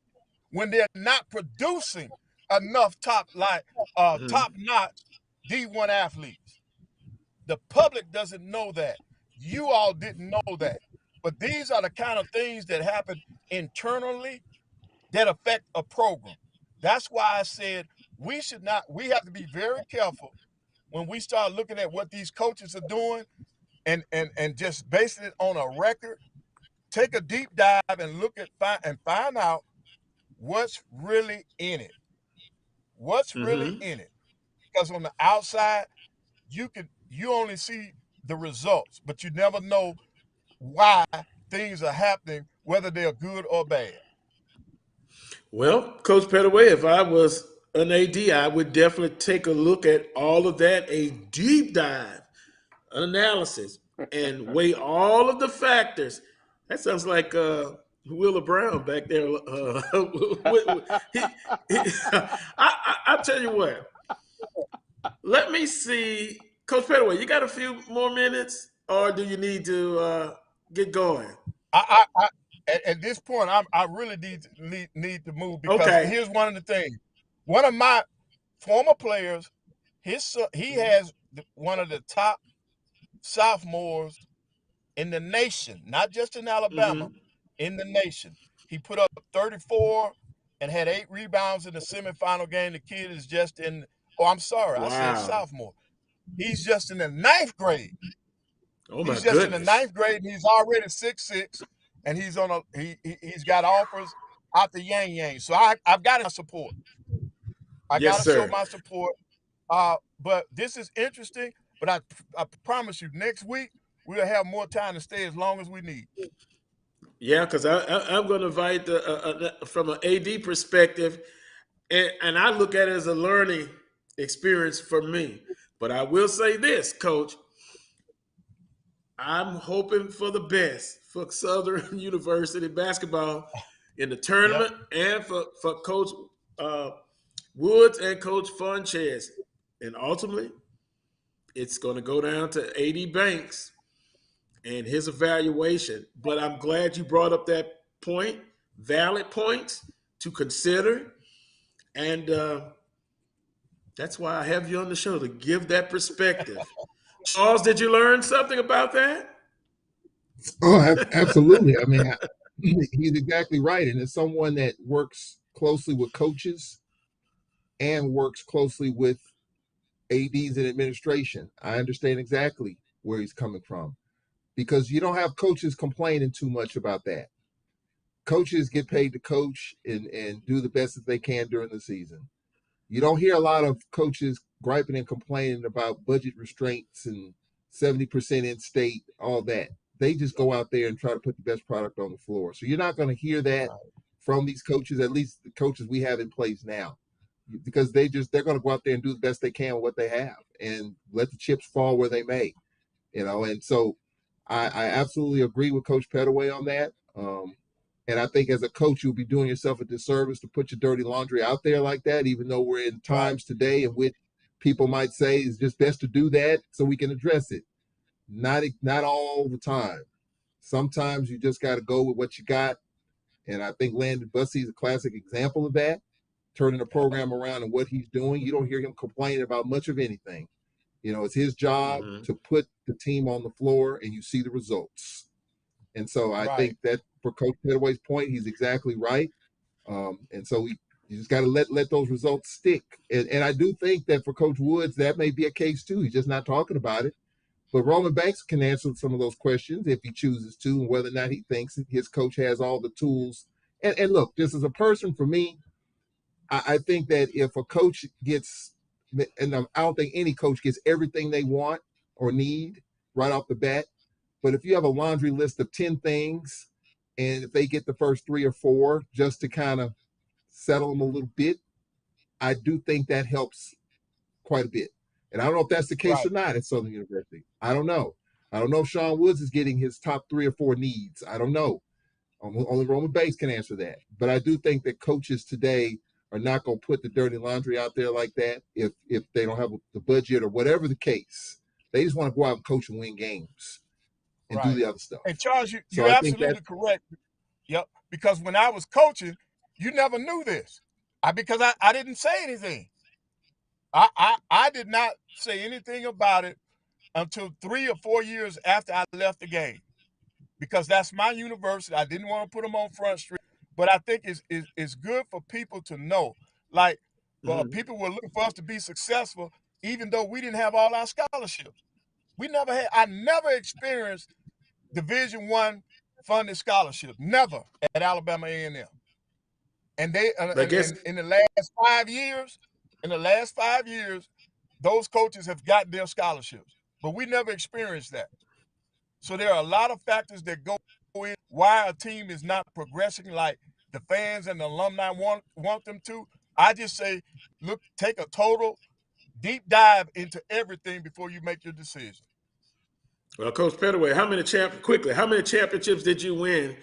when they're not producing enough top-notch D1 athletes? The public doesn't know that. You all didn't know that. But these are the kind of things that happen internally that affect a program. That's why I said we have to be very careful when we start looking at what these coaches are doing and just basing it on a record. Take a deep dive and find out what's really in it. What's really in it? Because on the outside, you only see the results, but you never know why things are happening, whether they're good or bad. Well, Coach Pettaway, if I was an AD, I would definitely take a look at all of that, a deep dive analysis, and weigh all of the factors. That sounds like Willa Brown back there. I'll tell you what. Let me see. Coach Pettaway, you got a few more minutes, or do you need to get going? At this point, I really need to move because here's one of the things. One of my former players, he has one of the top sophomores in the nation, not just in Alabama, in the nation. He put up 34 and had 8 rebounds in the semifinal game. The kid is just in. Oh, I'm sorry, I said sophomore. He's just in the 9th grade. Oh my he's just goodness. in the 9th grade, and he's already 6'6", and he's he's got offers out the yang yang. So I've got to support. I got to show my support. But this is interesting. But I promise you, next week we'll have more time to stay as long as we need. Yeah, because I'm going to invite from an AD perspective, and I look at it as a learning experience for me. But I will say this, Coach. I'm hoping for the best for Southern University basketball in the tournament and for Coach Woods and Coach Funches. And ultimately, it's going to go down to A.D. Banks and his evaluation. But I'm glad you brought up that point, valid points to consider. And that's why I have you on the show to give that perspective. Charles, did you learn something about that? Oh, absolutely. I mean, he's exactly right. And as someone that works closely with coaches and works closely with ADs and administration, I understand exactly where he's coming from because you don't have coaches complaining too much about that. Coaches get paid to coach and do the best that they can during the season. You don't hear a lot of coaches griping and complaining about budget restraints and 70% in state, all that. They just go out there and try to put the best product on the floor. So you're not going to hear that from these coaches, at least the coaches we have in place now, because they're going to go out there and do the best they can with what they have and let the chips fall where they may, And so I absolutely agree with Coach Pettaway on that. And I think as a coach, you'll be doing yourself a disservice to put your dirty laundry out there like that, even though we're in times today in which people might say it's just best to do that so we can address it. Not all the time. Sometimes you just got to go with what you got. And I think Landon Bussey is a classic example of that, turning the program around and what he's doing. You don't hear him complaining about much of anything. It's his job to put the team on the floor, and you see the results. And so I think that for Coach Pettaway's point, he's exactly right. And so you just got to let those results stick. And I do think that for Coach Woods, that may be a case too. He's just not talking about it. But Roman Banks can answer some of those questions if he chooses to, and whether or not he thinks his coach has all the tools. And look, just as a person, for me, I think that if a coach gets, and I don't think any coach gets everything they want or need right off the bat. But if you have a laundry list of 10 things, and if they get the first 3 or 4 just to kind of settle them a little bit, I do think that helps quite a bit. And I don't know if that's the case or not at Southern University. I don't know. I don't know if Sean Woods is getting his top 3 or 4 needs. I don't know. Only Roman Banks can answer that. But I do think that coaches today are not going to put the dirty laundry out there like that if they don't have the budget or whatever the case. They just want to go out and coach and win games and do the other stuff. And Charles, you're absolutely correct. Yep. Because when I was coaching, you never knew this. Because I didn't say anything. I did not say anything about it until 3 or 4 years after I left the game. Because that's my university. I didn't want to put them on Front Street. But I think it's good for people to know. Like, people were looking for us to be successful, even though we didn't have all our scholarships. I never experienced Division I funded scholarships. Never at Alabama A&M. And they in the last 5 years, those coaches have gotten their scholarships. But we never experienced that. So there are a lot of factors that go in why a team is not progressing like the fans and the alumni want them to. I just say, look, take a total deep dive into everything before you make your decision. Well, Coach Pettaway, how many championships did you win?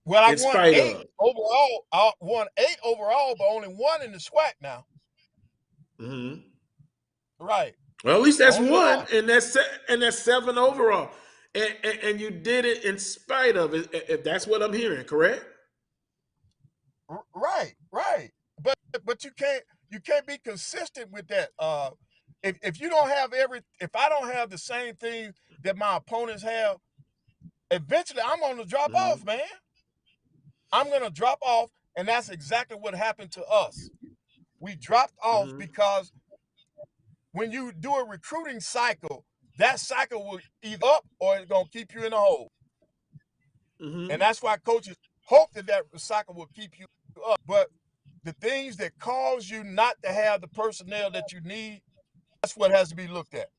Well, I won 8 overall. I won 8 overall, but only 1 in the SWAC now. Mm-hmm. Right. Well, at least that's only 1, and that's 7 overall, and you did it in spite of it. If that's what I'm hearing, correct? Right. But you can't be consistent with that. If you don't have if I don't have the same thing that my opponents have, eventually I'm going to drop off, man. I'm going to drop off, and that's exactly what happened to us. We dropped off because when you do a recruiting cycle, that cycle will either up or it's going to keep you in a hole. And that's why coaches hope that cycle will keep you up. But the things that cause you not to have the personnel that you need, that's what has to be looked at.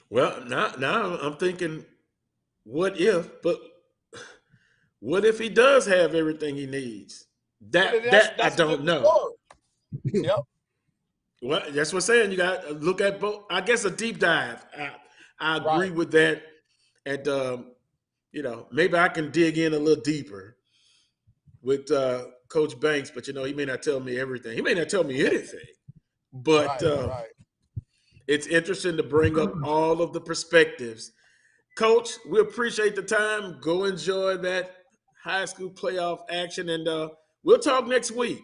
Well, now I'm thinking, what if he does have everything he needs? That I don't know. Yep. Well, that's what I'm saying. You got to look at both. I guess a deep dive. I agree with that. And maybe I can dig in a little deeper. with Coach Banks, but he may not tell me everything. He may not tell me anything, but Right. it's interesting to bring up all of the perspectives. Coach, we appreciate the time. Go enjoy that high school playoff action, and we'll talk next week.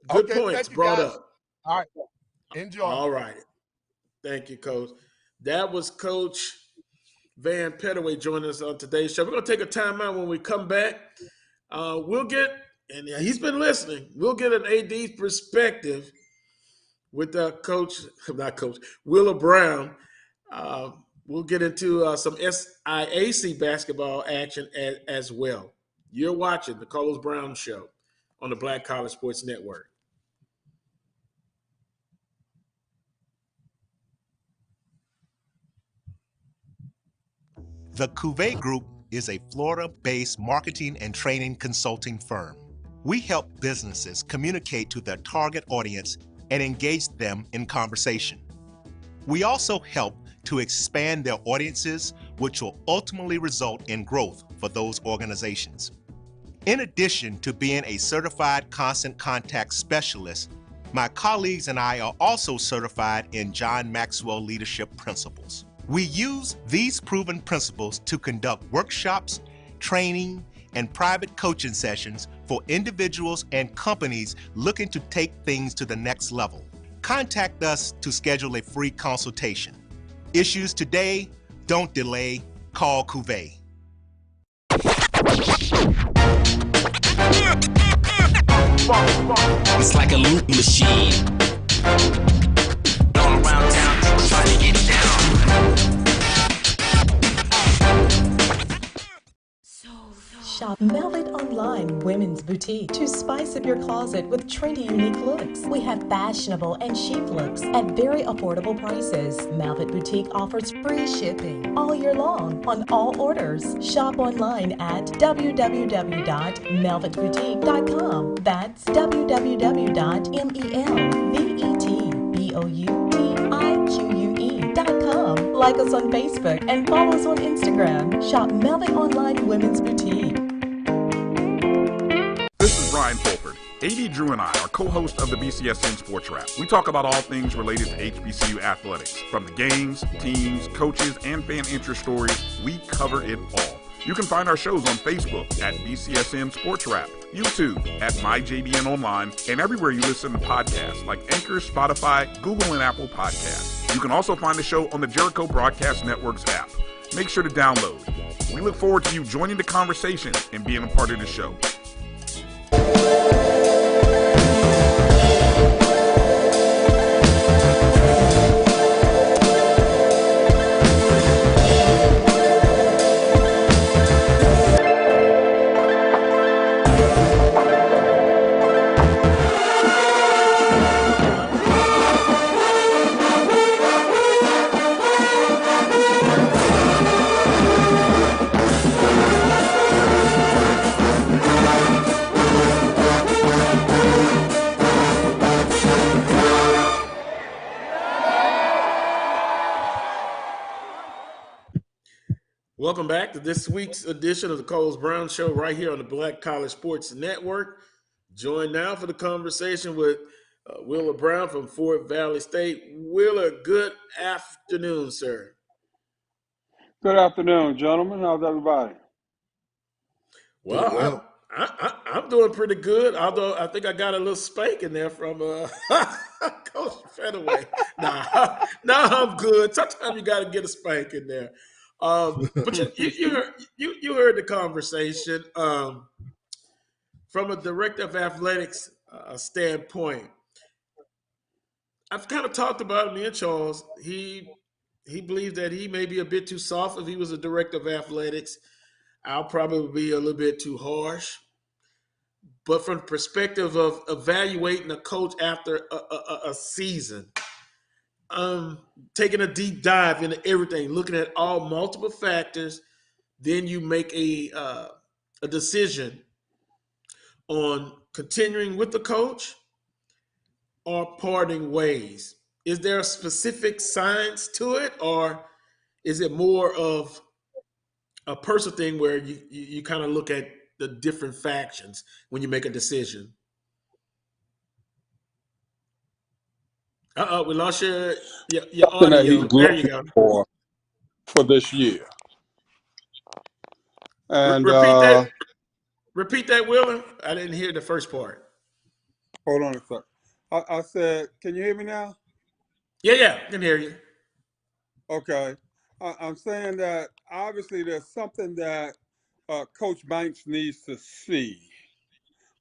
Good Okay, points thank you, brought guys. up. All right. Enjoy. All right. Thank you, Coach. That was Coach Van Pettaway joining us on today's show. We're going to take a timeout. When we come back, we'll get, and he's been listening, we'll get an AD's perspective with not Coach, Willa Brown. We'll get into some SIAC basketball action as well. You're watching the Carlos Brown Show on the Black College Sports Network. The Cuvée Group is a Florida-based marketing and training consulting firm. We help businesses communicate to their target audience and engage them in conversation. We also help to expand their audiences, which will ultimately result in growth for those organizations. In addition to being a certified constant contact specialist, my colleagues and I are also certified in John Maxwell Leadership Principles. We use these proven principles to conduct workshops, training, and private coaching sessions for individuals and companies looking to take things to the next level. Contact us to schedule a free consultation. Issues today, don't delay, call Cuvée. It's like a loop machine. All around town, trying to get down. Shop Velvet Online Women's Boutique to spice up your closet with trendy, unique looks. We have fashionable and chic looks at very affordable prices. Velvet Boutique offers free shipping all year long on all orders. Shop online at www.melvetboutique.com. That's www.melvetboutique.com. Like us on Facebook and follow us on Instagram. Shop Velvet Online Women's Boutique. This is Ryan Fulford. AD Drew and I are co-hosts of the BCSN Sports Wrap. We talk about all things related to HBCU athletics. From the games, teams, coaches, and fan interest stories, we cover it all. You can find our shows on Facebook at BCSN Sports Wrap, YouTube at MyJBN Online, and everywhere you listen to podcasts like Anchor, Spotify, Google, and Apple Podcasts. You can also find the show on the Jericho Broadcast Network's app. Make sure to download. We look forward to you joining the conversation and being a part of the show. Welcome back to this week's edition of the Carlos Brown Show right here on the Black College Sports Network. Joined now for the conversation with Willa Brown from Fort Valley State. Willa, good afternoon, sir. Good afternoon, gentlemen. How's everybody? Well, I'm doing pretty good, although I think I got a little spank in there from Coach Fedaway. Nah, I'm good. Sometimes you got to get a spank in there. But you heard the conversation from a director of athletics standpoint. I've kind of talked about it, me and Charles. He believes that he may be a bit too soft if he was a director of athletics. I'll probably be a little bit too harsh. But from the perspective of evaluating a coach after a season, taking a deep dive into everything, looking at all multiple factors, then you make a decision on continuing with the coach or parting ways. Is there a specific science to it, or is it more of a personal thing where you kind of look at the different factions when you make a decision. We lost your Something that audio. he's There you looking go. for this year. And Repeat that. Repeat that, Willer. I didn't hear the first part. hold on a sec. I said, can you hear me now? Yeah, I can hear you. Okay. I'm saying that obviously there's something that Coach Banks needs to see,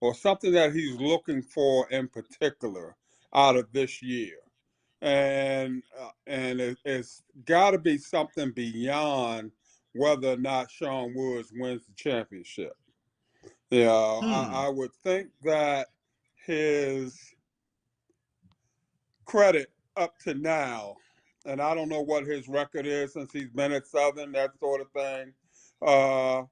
or something that he's looking for in particular out of this year. It's got to be something beyond whether or not Sean Woods wins the championship. You know, I would think that his credit up to now, and I don't know what his record is since he's been at Southern, that sort of thing. Uh,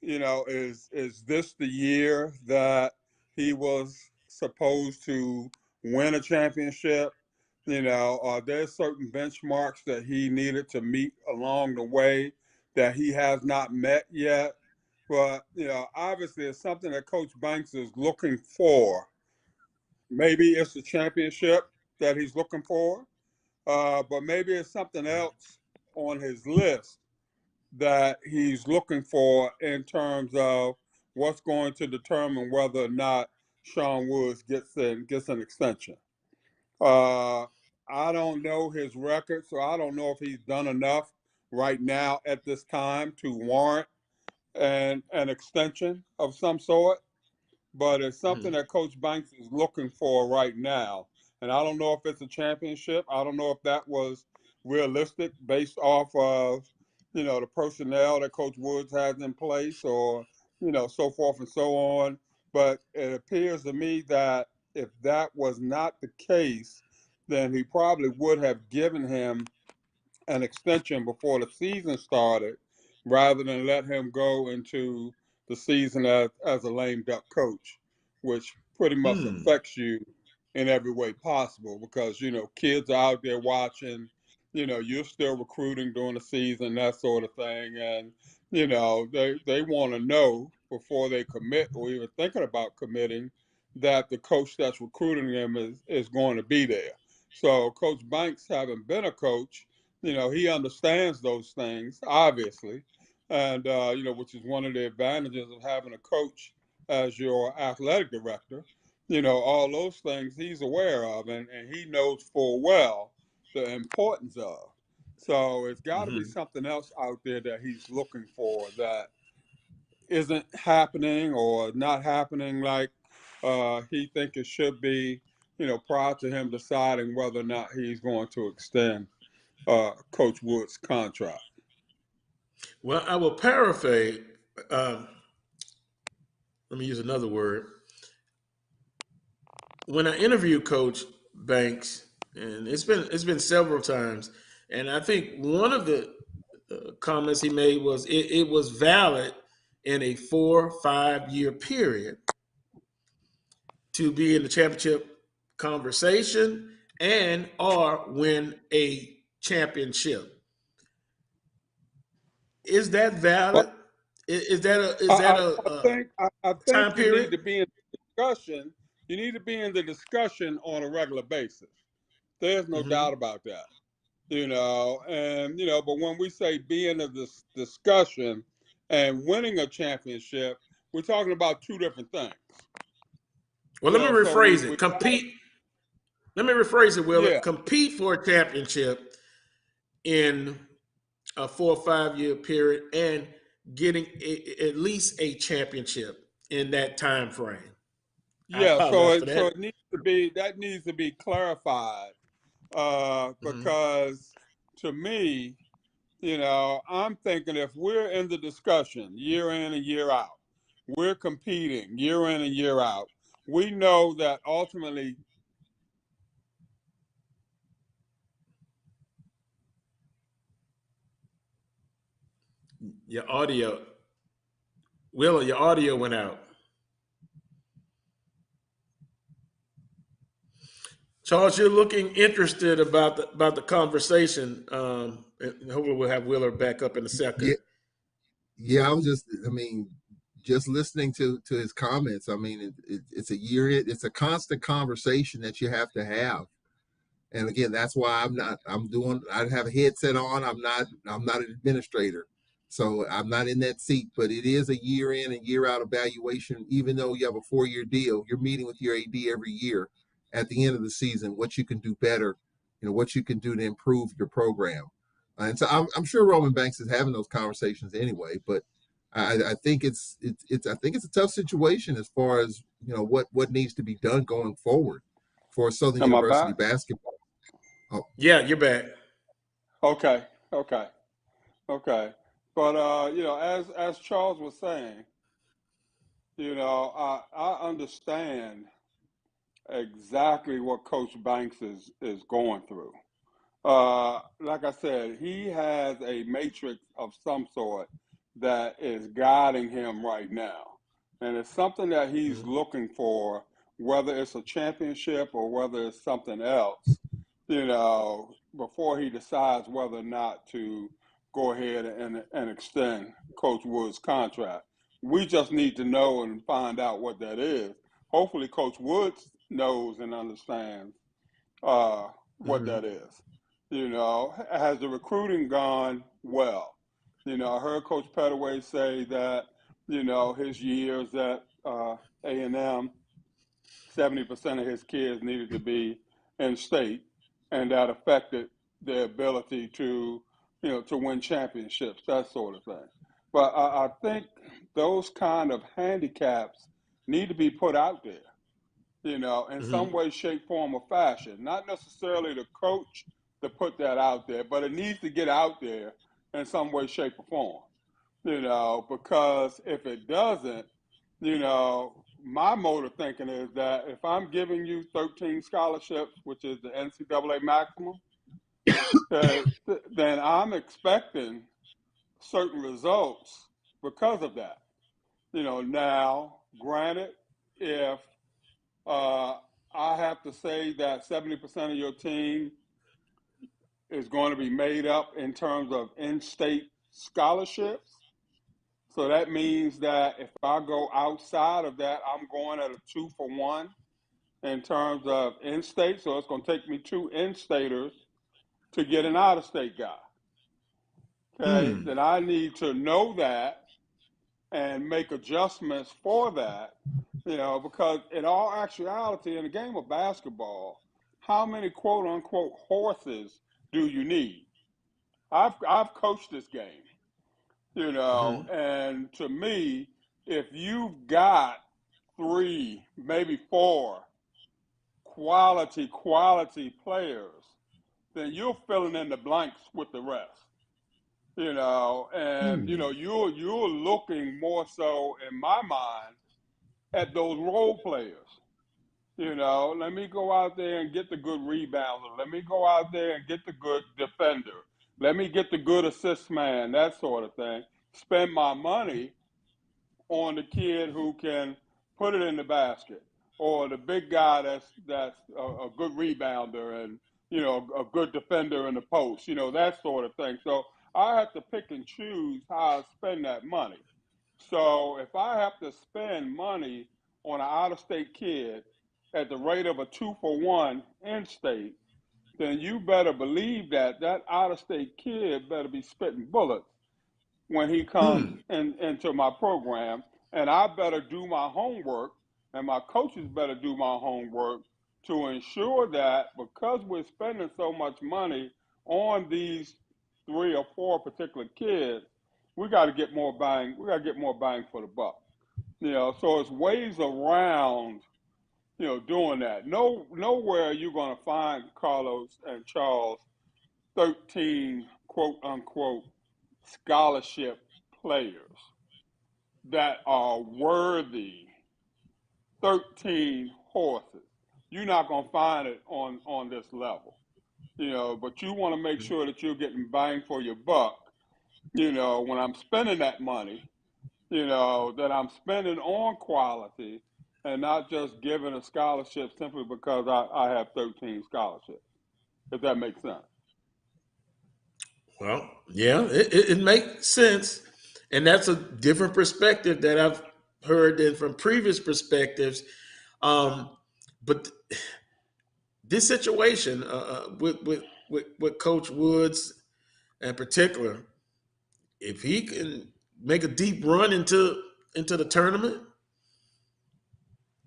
is this the year that he was supposed to win a championship? Are there certain benchmarks that he needed to meet along the way that he has not met yet? But, obviously it's something that Coach Banks is looking for. Maybe it's the championship that he's looking for, but maybe it's something else on his list that he's looking for in terms of what's going to determine whether or not Sean Woods gets an extension. Uh, I don't know his record, so I don't know if he's done enough right now at this time to warrant an extension of some sort. But it's something that Coach Banks is looking for right now. And I don't know if it's a championship. I don't know if that was realistic based off of, the personnel that Coach Woods has in place, or, so forth and so on. But it appears to me that if that was not the case, then he probably would have given him an extension before the season started rather than let him go into the season as a lame duck coach, which pretty much affects you in every way possible because, kids are out there watching, you're still recruiting during the season, that sort of thing. And, they want to know before they commit or even thinking about committing that the coach that's recruiting them is going to be there. So Coach Banks, having been a coach, he understands those things, obviously, and, which is one of the advantages of having a coach as your athletic director. All those things he's aware of, and he knows full well the importance of. So it's got to be something else out there that he's looking for that isn't happening or not happening like he think it should be, prior to him deciding whether or not he's going to extend Coach Wood's contract. Well, I will paraphrase. Let me use another word. When I interviewed Coach Banks, and it's been several times, and I think one of the comments he made was it was valid in a 4 or 5 year period to be in the championship conversation and or win a championship. Is that valid? Is that I a think time you need period? to be in the discussion. You need to be in the discussion on a regular basis. There's no doubt about that. But when we say be in this discussion and winning a championship, we're talking about two different things. Well, let me So we rephrase it. Compete. Let me rephrase it, Will. yeah. Compete for a championship in a 4 or 5 year period and getting at least a championship in that time frame. I Yeah, so apologize for it so that. it needs to be clarified because to me, I'm thinking if we're in the discussion year in and year out, we're competing year in and year out. We know that ultimately. Your audio, Will, your audio went out. Charles, you're looking interested about the conversation. And hopefully, we'll have Willer back up in a Yeah, second. yeah. I was just, I mean, just listening to his comments, I mean, it's a year. It's a constant conversation that you have to have. And again, that's why I have a headset on. I'm not an administrator. So I'm not in that seat, but it is a year in and year out evaluation. Even though you have a 4-year deal, you're meeting with your AD every year at the end of the season, what you can do better, what you can do to improve your program. And so I'm sure Roman Banks is having those conversations anyway, but I think it's a tough situation as far as, what needs to be done going forward for Southern Am I University back? basketball. Oh, Yeah, you're back. Okay. But as Charles was saying, I understand exactly what Coach Banks is going through. Like I said, he has a matrix of some sort that is guiding him right now. And it's something that he's looking for, whether it's a championship or whether it's something else, before he decides whether or not to go ahead and extend Coach Wood's contract. We just need to know and find out what that is. Hopefully, Coach Woods knows and understands what that is. Has the recruiting gone well? I heard Coach Pettaway say that, his years at A&M, 70% of his kids needed to be in state, and that affected their ability to, to win championships, that sort of thing. But I think those kind of handicaps need to be put out there, in some way, shape, form, or fashion. Not necessarily the coach to put that out there, but it needs to get out there in some way, shape, or form. Because if it doesn't, my mode of thinking is that if I'm giving you 13 scholarships, which is the NCAA maximum, then I'm expecting certain results because of that. Now, granted, if I have to say that 70% of your team is going to be made up in terms of in-state scholarships. So that means that if I go outside of that, I'm going at a 2-for-1 in terms of in-state. So it's going to take me 2 in-staters to get an out-of-state guy. Okay, then I need to know that and make adjustments for that, because in all actuality, in a game of basketball, how many quote unquote horses do you need? I've coached this game, and to me, if you've got 3, maybe 4 quality players, then you're filling in the blanks with the rest. And you're looking more so, in my mind, at those role players. Let me go out there and get the good rebounder. Let me go out there and get the good defender. Let me get the good assist man, that sort of thing. Spend my money on the kid who can put it in the basket, or the big guy that's a good rebounder and a good defender in the post. That sort of thing. So I have to pick and choose how I spend that money. So if I have to spend money on an out-of-state kid at the rate of a 2-for-1 in-state, then you better believe that out-of-state kid better be spitting bullets when he comes into my program, and I better do my homework, and my coaches better do my homework to ensure that, because we're spending so much money on these 3 or 4 particular kids, we got to get more bang. We got to get more bang for the buck. So it's ways around, doing that. Nowhere you're going to find, Carlos and Charles, 13 quote unquote scholarship players that are worthy 13 horses. You're not going to find it on this level, but you want to make sure that you're getting bang for your buck, when I'm spending that money, that I'm spending on quality and not just giving a scholarship simply because I have 13 scholarships, if that makes sense. Well, yeah, it makes sense, and that's a different perspective that I've heard than from previous perspectives. But this situation with Coach Woods in particular, if he can make a deep run into the tournament,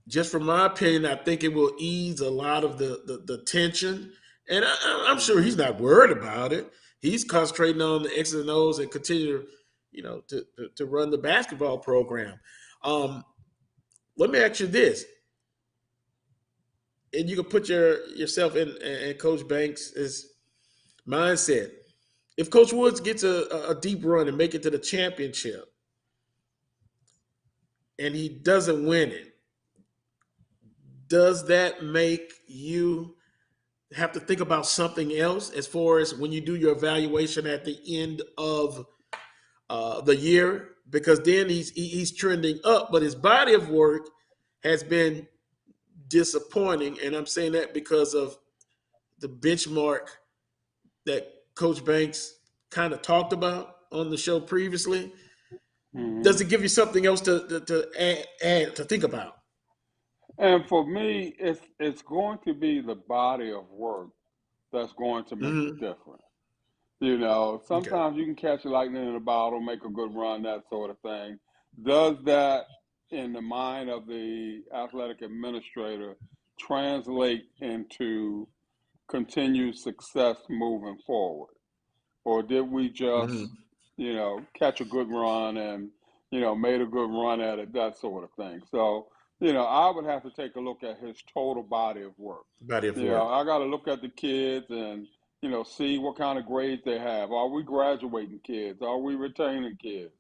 just from my opinion, I think it will ease a lot of the tension. And I'm sure he's not worried about it. He's concentrating on the X's and O's and continue, to run the basketball program. Let me ask you this, and you can put yourself in Coach Banks' mindset. If Coach Woods gets a deep run and make it to the championship, and he doesn't win it, does that make you have to think about something else as far as when you do your evaluation at the end of the year? Because then he's trending up, but his body of work has been disappointing, and I'm saying that because of the benchmark that Coach Banks kind of talked about on the show previously. Does it give you something else to add to think about? And for me, it's going to be the body of work that's going to make the difference. Okay. Sometimes you can catch lightning in a bottle, make a good run, that sort of thing. Does that, in the mind of the athletic administrator, translate into continued success moving forward? Or did we just, catch a good run and, made a good run at it, that sort of thing? So, I would have to take a look at his total body of work. Body of work. I got to look at the kids and, see what kind of grades they have. Are we graduating kids? Are we retaining kids?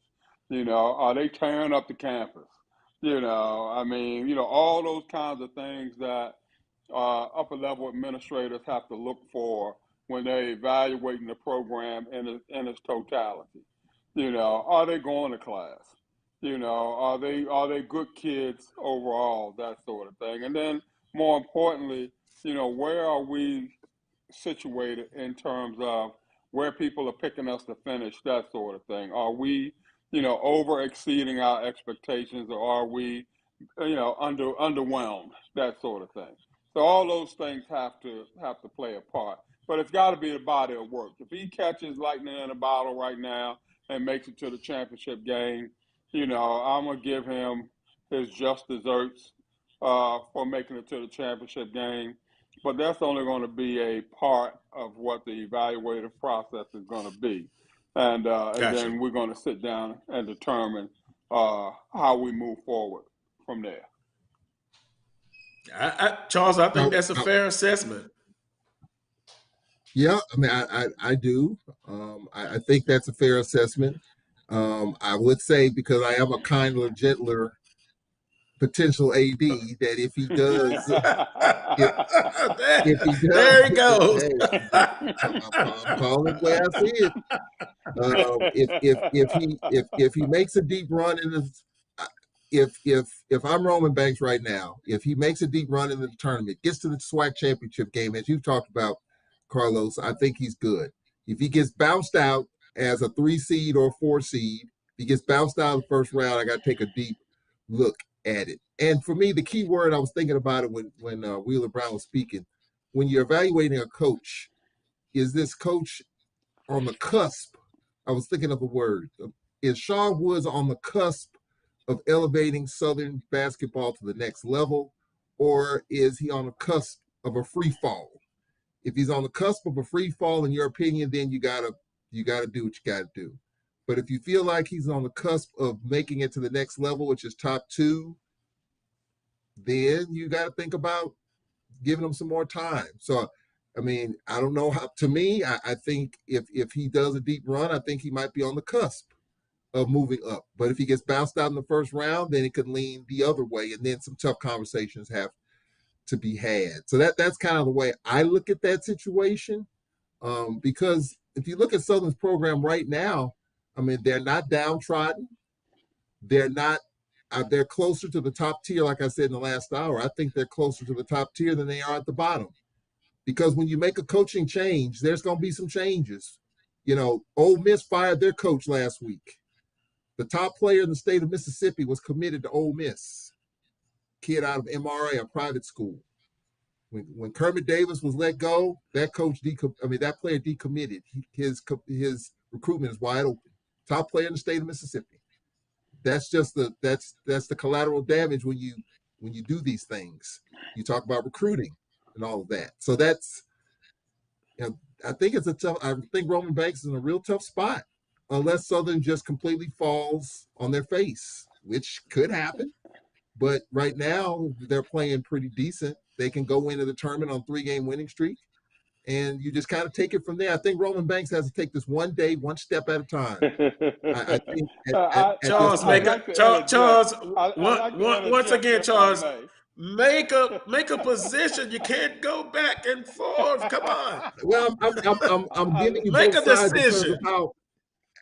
Are they tearing up the campus? All those kinds of things that upper level administrators have to look for when they're evaluating the program in its totality. Are they going to class? Are they good kids overall? That sort of thing. And then more importantly, where are we situated in terms of where people are picking us to finish? That sort of thing. Are we, over exceeding our expectations, or are we, underwhelmed? That sort of thing. So all those things have to play a part. But it's got to be the body of work. If he catches lightning in a bottle right now and makes it to the championship game, I'm gonna give him his just desserts for making it to the championship game. But that's only going to be a part of what the evaluative process is going to be, and Gotcha. then we're going to sit down and determine how we move forward from there. Charles, I think that's a fair assessment. Yeah, I mean, I do. I think that's a fair assessment. I would say, because I am a kinder, gentler potential AD, that if he does, if he does, there he goes. Hey, I'm calling it the way I see it. If he makes a deep run in the, if I'm Roman Banks right now, if he makes a deep run in the tournament, gets to the SWAC championship game, as you've talked about, Carlos, I think he's good. If he gets bounced out as a 3 seed or 4 seed, if he gets bounced out in the first round, I got to take a deep look at it. And for me, the key word, I was thinking about it when Wheeler Brown was speaking. When you're evaluating a coach, is this coach on the cusp? I was thinking of a word. Is Sean Woods on the cusp of elevating Southern basketball to the next level, or is he on the cusp of a free fall? If he's on the cusp of a free fall, in your opinion, then you gotta do what you gotta do. But if you feel like he's on the cusp of making it to the next level, which is top 2, then you gotta think about giving him some more time. So, I mean, I don't know how. To me, I think if he does a deep run, I think he might be on the cusp of moving up. But if he gets bounced out in the first round, then it could lean the other way, and then some tough conversations have to be had. So that's kind of the way I look at that situation. Because if you look at Southern's program right now, I mean, they're not downtrodden. They're not. They're closer to the top tier, like I said in the last hour. I think they're closer to the top tier than they are at the bottom. Because when you make a coaching change, there's going to be some changes. Ole Miss fired their coach last week. The top player in the state of Mississippi was committed to Ole Miss. Kid out of MRA, a private school. When Kermit Davis was let go, that player decommitted. His recruitment is wide open. Top player in the state of Mississippi. That's just that's the collateral damage when you do these things. You talk about recruiting and all of that. So that's, I think it's I think Roman Banks is in a real tough spot unless Southern just completely falls on their face, which could happen. But right now they're playing pretty decent. They can go into the tournament on 3-game winning streak, and you just kind of take it from there. I think Roman Banks has to take this one day, one step at a time. I think at Charles, this point, Charles. Once interject, again, if I Charles, may. make a position. You can't go back and forth. Come on. Well, I'm giving you Make both a sides because of decision. how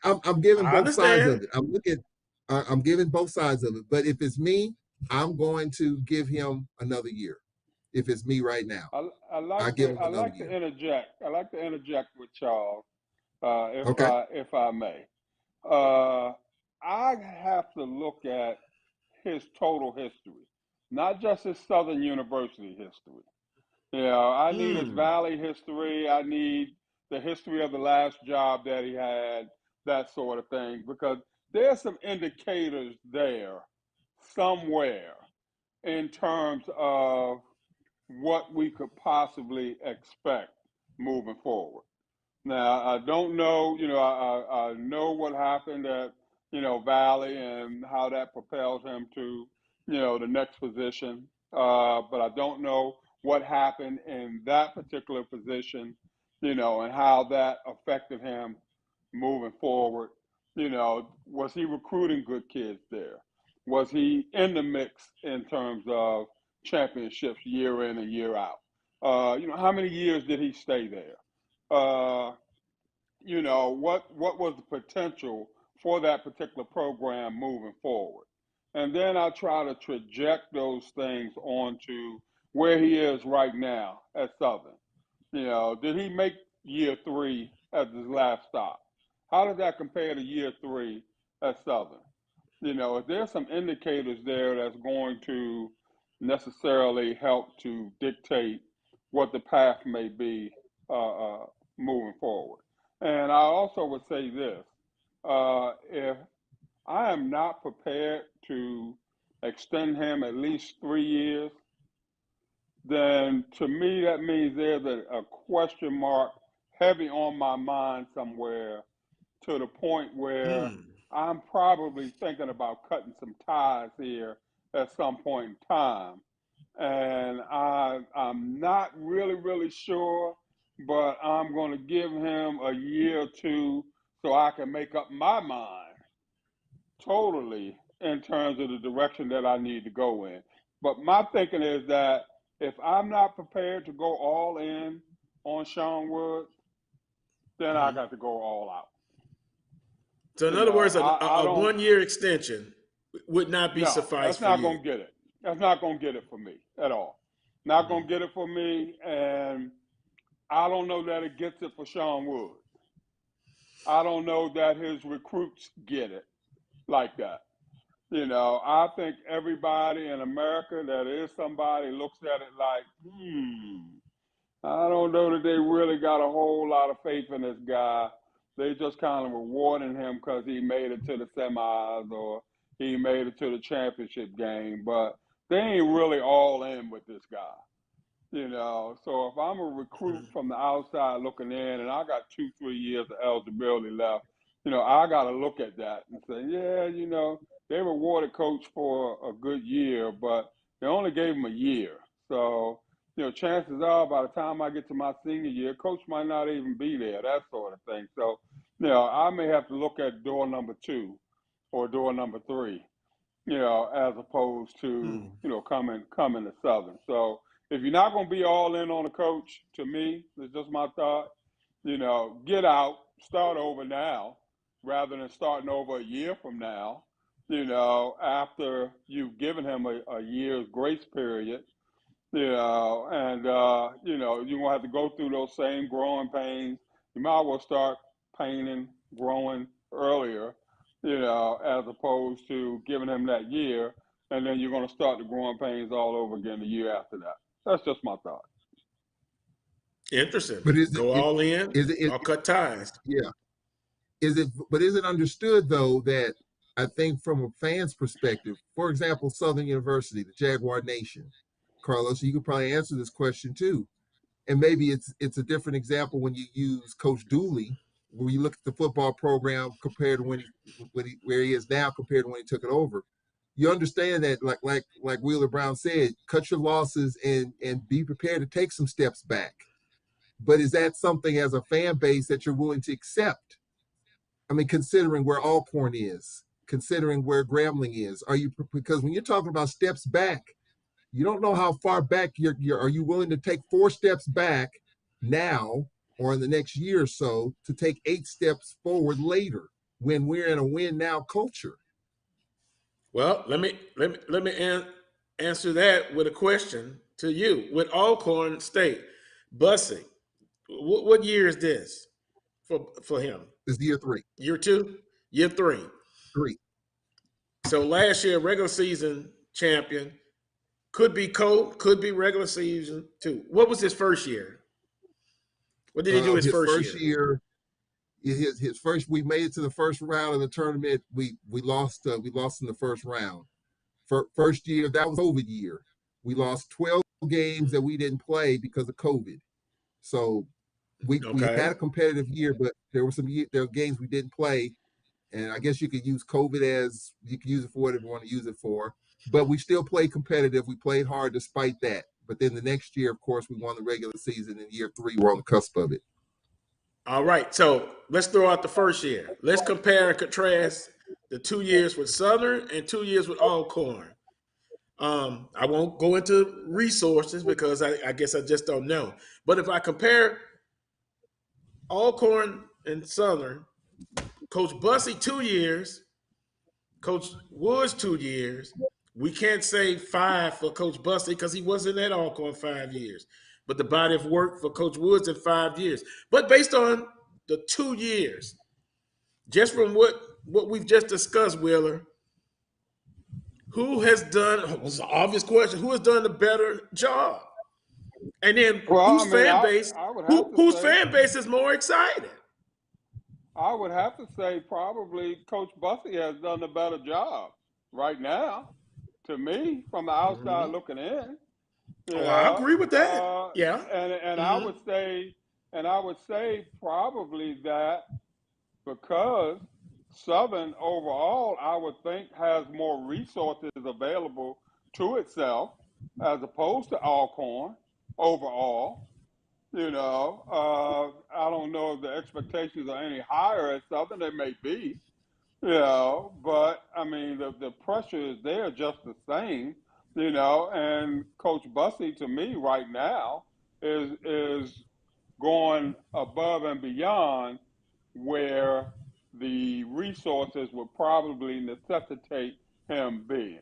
I'm giving I both sides of understand. it. I'm giving both sides of it. But if it's me, I'm going to give him another year. If it's me right now, I I like give to him I another like to year. interject. I like to interject with Charles, Okay. if I may. I have to look at his total history, not just his Southern University history. I need his Valley history. I need the history of the last job that he had, that sort of thing, because there's some indicators there somewhere in terms of what we could possibly expect moving forward. Now, I don't know, I know what happened at, Valley and how that propels him to, the next position. But I don't know what happened in that particular position, and how that affected him moving forward. Was he recruiting good kids there? Was he in the mix in terms of championships year in and year out? How many years did he stay there? What was the potential for that particular program moving forward? And then I try to traject those things onto where he is right now at Southern. Did he make year 3 as his last stop? How does that compare to year 3 at Southern? If there's some indicators there that's going to necessarily help to dictate what the path may be moving forward. And I also would say this, if I am not prepared to extend him at least 3 years, then to me that means there's a question mark heavy on my mind somewhere, to the point where I'm probably thinking about cutting some ties here at some point in time. And I'm not really sure, but I'm going to give him a year or two so I can make up my mind totally in terms of the direction that I need to go in. But my thinking is that if I'm not prepared to go all in on Sean Woods, then I got to go all out. So, in other words, I a don't. 1-year extension would not be No, suffice that's for not you. going to get it. That's not going to get it for me at all. Not going to get it for me, and I don't know that it gets it for Sean Woods. I don't know that his recruits get it like that. I think everybody in America that is somebody looks at it like, I don't know that they really got a whole lot of faith in this guy. They just kind of rewarding him because he made it to the semis or he made it to the championship game, but they ain't really all in with this guy. So if I'm a recruit from the outside looking in and I got 2-3 years of eligibility left, I got to look at that and say, yeah, they rewarded coach for a good year, but they only gave him a year. So, chances are by the time I get to my senior year, coach might not even be there, that sort of thing. So, I may have to look at door number 2 or door number 3, as opposed to, coming to Southern. So if you're not going to be all in on a coach, to me, it's just my thought, get out, start over now, rather than starting over a year from now, after you've given him a year's grace period, and, you're going to have to go through those same growing pains. You might as well start painting, growing earlier, as opposed to giving him that year, and then you're going to start the growing pains all over again the year after that. That's just my thought. Interesting. But is Go all in or cut ties. yeah. Is it understood though that I think from a fan's perspective, for example, Southern University, the Jaguar Nation, Carlos, you could probably answer this question too. And maybe it's a different example when you use Coach Dooley, where you look at the football program compared to where he is now compared to when he took it over. You understand that like Wheeler Brown said, cut your losses and be prepared to take some steps back. But is that something as a fan base that you're willing to accept? I mean, considering where Alcorn is, considering where Grambling is, because when you're talking about steps back, you don't know how far back are you willing to take 4 steps back now or in the next year or so to take 8 steps forward later when we're in a win now culture? Well, let me answer that with a question to you. With Alcorn State, Bussy, what year is this for him? It's year 3. Year 2? Year 3. 3. So last year, regular season champion, could be could be regular season too. What was his first year? What did he do his first year? His first, we made it to the first round of the tournament. We lost in the first round. First year, that was COVID year. We lost 12 games that we didn't play because of COVID. So we had a competitive year, but there were games we didn't play. And I guess you could use COVID as you can use it for whatever you want to use it for. But we still played competitive. We played hard despite that. But then the next year, of course, we won the regular season. In year 3, we're on the cusp of it. All right. So let's throw out the first year. Let's compare and contrast the 2 years with Southern and 2 years with Alcorn. I won't go into resources because I guess I just don't know. But if I compare Alcorn and Southern, Coach Bussy 2 years, Coach Woods 2 years. We can't say 5 for Coach Bussy because he wasn't at Alcorn 5 years. But the body of work for Coach Woods in 5 years. But based on the 2 years, just from what we've just discussed, Wheeler, who has done, it was an obvious question, who has done the better job? And then whose fan base is more excited? I would have to say probably Coach Bussy has done a better job right now, to me, from the outside looking in. I agree with that. Yeah. And I would say probably that because Southern overall, I would think, has more resources available to itself as opposed to Alcorn overall. I don't know if the expectations are any higher at Southern. They may be, but I mean, the pressure is there just the same, and Coach Bussy, to me, right now, is going above and beyond where the resources would probably necessitate him being.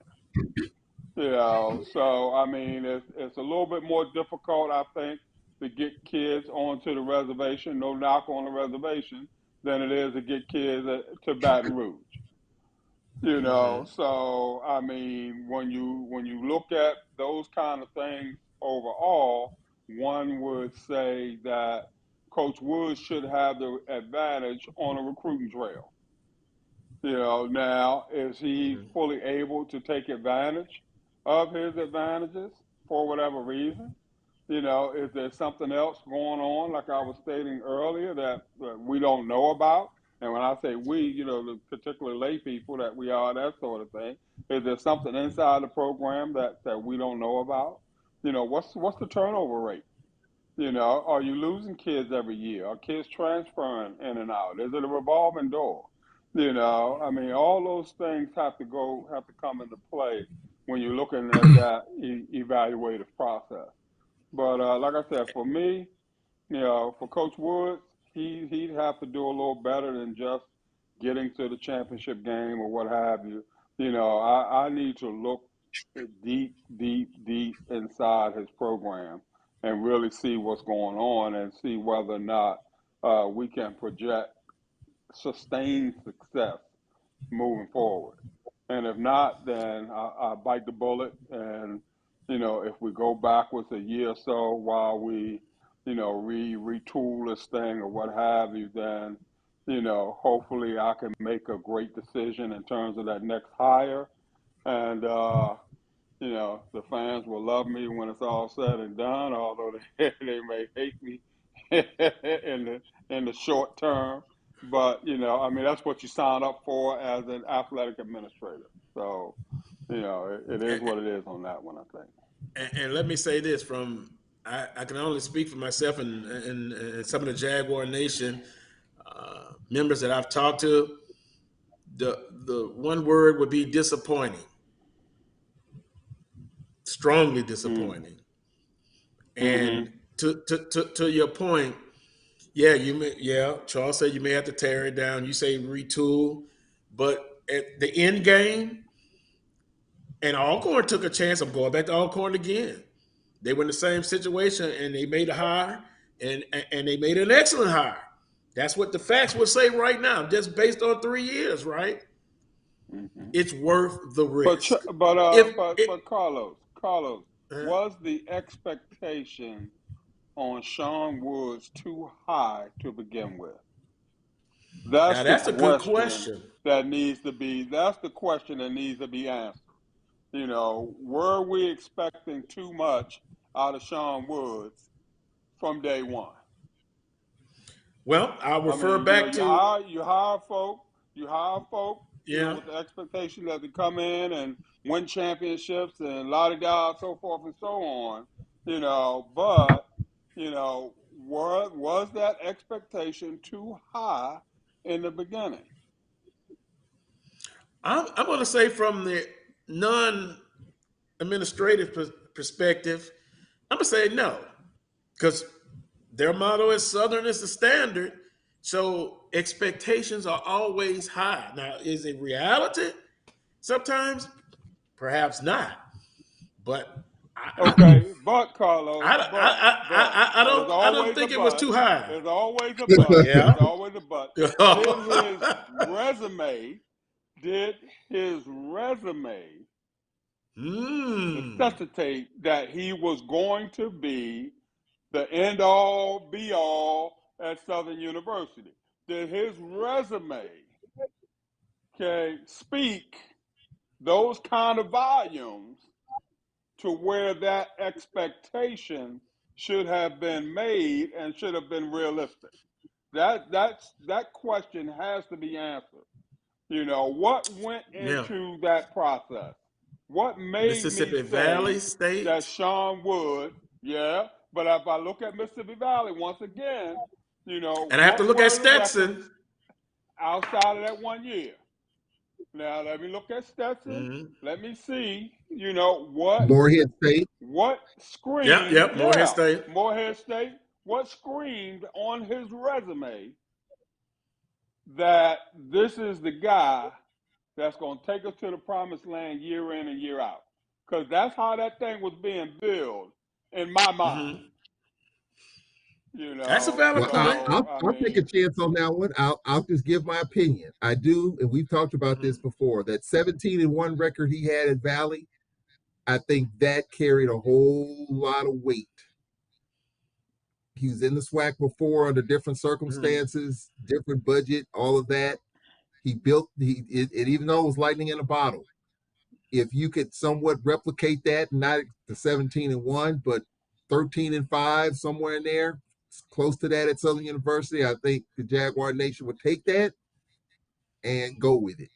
So I mean, it's a little bit more difficult, I think, to get kids onto the reservation, no knock on the reservation, than it is to get kids to Baton Rouge. So I mean, when you look at those kind of things overall, one would say that Coach Woods should have the advantage on a recruiting trail. Now, is he fully able to take advantage of his advantages for whatever reason? Is there something else going on, like I was stating earlier, that we don't know about? And when I say we, the particular lay people that we are, that sort of thing, is there something inside the program that we don't know about? What's the turnover rate? Are you losing kids every year? Are kids transferring in and out? Is it a revolving door? I mean, all those things have to come into play when you're looking at that evaluative process. But like I said, for me, for Coach Woods, he'd have to do a little better than just getting to the championship game or what have you. I need to look deep, deep, deep inside his program and really see what's going on and see whether or not we can project sustained success moving forward. And if not, then I bite the bullet. And, if we go backwards a year or so while we, retool this thing or what have you, then, hopefully I can make a great decision in terms of that next hire. And, the fans will love me when it's all said and done, although they may hate me in the short term. But that's what you sign up for as an athletic administrator. So, it is what it is on that one, I think. And let me say this: I can only speak for myself and some of the Jaguar Nation members that I've talked to. The one word would be disappointing, strongly disappointing. And to your point, Charles said you may have to tear it down. You say retool, but at the end game, and Alcorn took a chance. I'm going back to Alcorn again. They were in the same situation, and they made a hire, and they made an excellent hire. That's what the facts would say right now, just based on 3 years, right? It's worth the risk. But Carlos, was the expectation on Sean Woods too high to begin with? Now that's a good question. That's the question that needs to be answered. Were we expecting too much out of Sean Woods from day one? Well, I'll refer back you to hire folk, yeah. with the expectation that they come in and win championships and la-di-da, so forth and so on. But was that expectation too high in the beginning? I'm going to say from the non-administrative perspective, I'm going to say no, because their motto is Southern is the standard. So expectations are always high. Now, is it reality? Sometimes, perhaps not. But but Carlos, I don't think it was too high. There's always a but. Yeah. There's always a but. Did his resume necessitate that he was going to be the end all be all at Southern University? Did his resume speak those kind of volumes to where that expectation should have been made and should have been realistic? That question has to be answered. What went into that process? What made Mississippi me Valley say State that Sean Wood? Yeah, but if I look at Mississippi Valley once again, and I have to look at Stetson outside of that 1 year. Now let me look at Stetson. Let me see. What Morehead State. What screamed? Yep. Morehead State. Morehead State. What screamed on his resume that this is the guy that's going to take us to the promised land year in and year out? Because that's how that thing was being billed in my mind. That's a valid point. I'll take a chance on that one. I'll just give my opinion. I do, and we've talked about this before. That 17-1 record he had at Valley, I think that carried a whole lot of weight. He was in the SWAC before under different circumstances, different budget, all of that. He built it even though it was lightning in a bottle. If you could somewhat replicate that, not the 17-1, but 13-5, somewhere in there, close to that at Southern University, I think the Jaguar Nation would take that and go with it.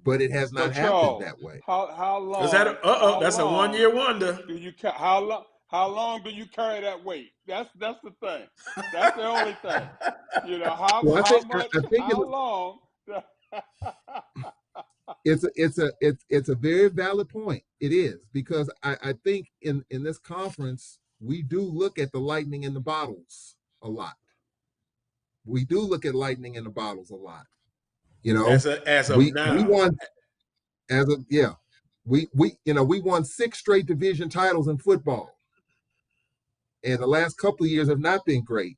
But it has not happened that way. How long? Is that that's a 1 year wonder. How long do you carry that weight? That's the thing. That's the only thing. How long? It's a very valid point. It is, because I think in this conference we do look at the lightning in the bottles a lot. We do look at lightning in the bottles a lot. As of now, we won. We won 6 straight division titles in football, and the last couple of years have not been great.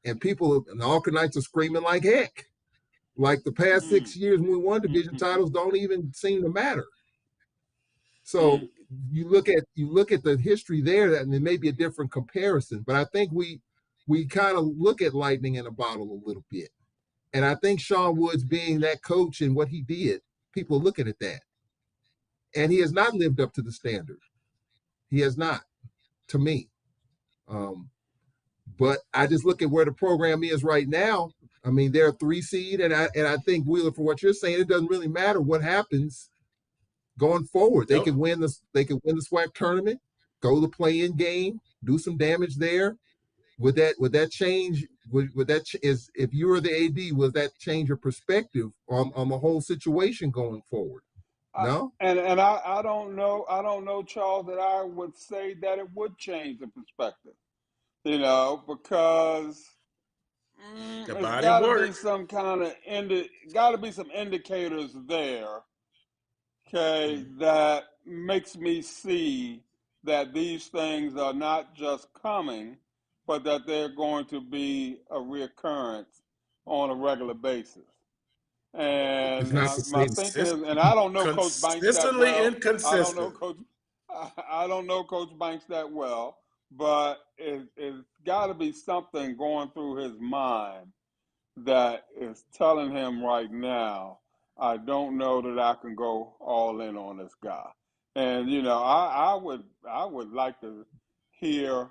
And people and the Alcornites are screaming like heck. Like the past 6 years when we won Mm-hmm. division titles don't even seem to matter. So Mm. you look at the history there, and it may be a different comparison, but I think we kind of look at lightning in a bottle a little bit. And I think Sean Woods being that coach and what he did, people are looking at that. And he has not lived up to the standard. He has not, to me. But I just look at where the program is right now. I mean, they're a 3 seed, and I think, Wheeler, for what you're saying, it doesn't really matter what happens going forward. They Nope. can win the SWAC tournament, go to the play-in game, do some damage there. Would that change? Would that is if you were the AD, would that change your perspective on the whole situation going forward? No. And I don't know, Charles, that I would say that it would change the perspective. Because The it's body got of to be work. some kind of got to be some indicators there, okay, that makes me see that these things are not just coming, but that they're going to be a reoccurrence on a regular basis. It's And not the my same. thinking is, and I don't know Coach Banks that Consistently well. I don't know inconsistent. I don't know Coach Banks that well, but it's got to be something going through his mind that is telling him right now, I don't know that I can go all in on this guy. And I would like to hear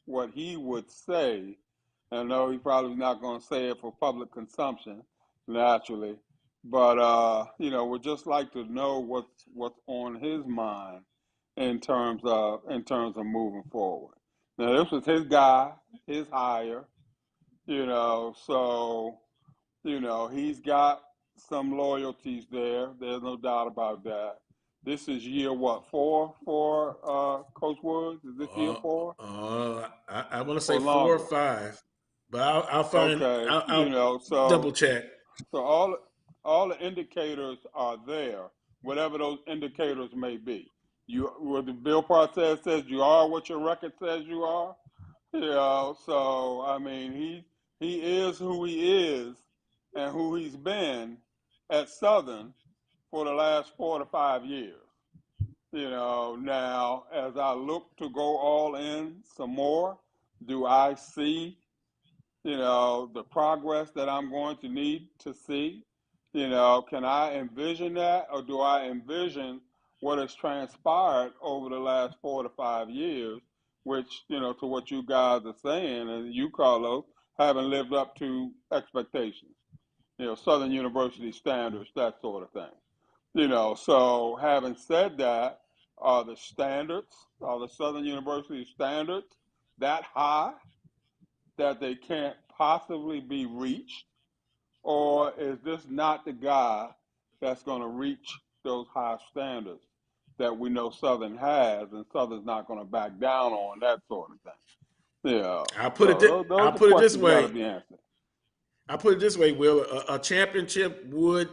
what he would say. I know he probably not going to say it for public consumption, naturally, but would just like to know what's on his mind in terms of moving forward. Now this was his guy, his hire, so he's got some loyalties there. There's no doubt about that. This is year what, 4 for Coach Woods? Is this year 4 I want to say or 4 or 5, but I'll find. Okay, I'll so double check. all the indicators are there, whatever those indicators may be. What the bill process says you are what your record says you are. So I mean he is who he is and who he's been at Southern for the last 4 to 5 years. Now as I look to go all in some more, do I see the progress that I'm going to need to see? Can I envision that, or do I envision what has transpired over the last 4 to 5 years, which, to what you guys are saying, and you, Carlos, haven't lived up to expectations, Southern University standards, that sort of thing. So having said that, are the Southern University standards that high that they can't possibly be reached? Or is this not the guy that's going to reach those high standards that we know Southern has, and Southern's not going to back down on, that sort of thing? So those I'll are put it this questions got to way. be answered. I put it this way, Will. A championship would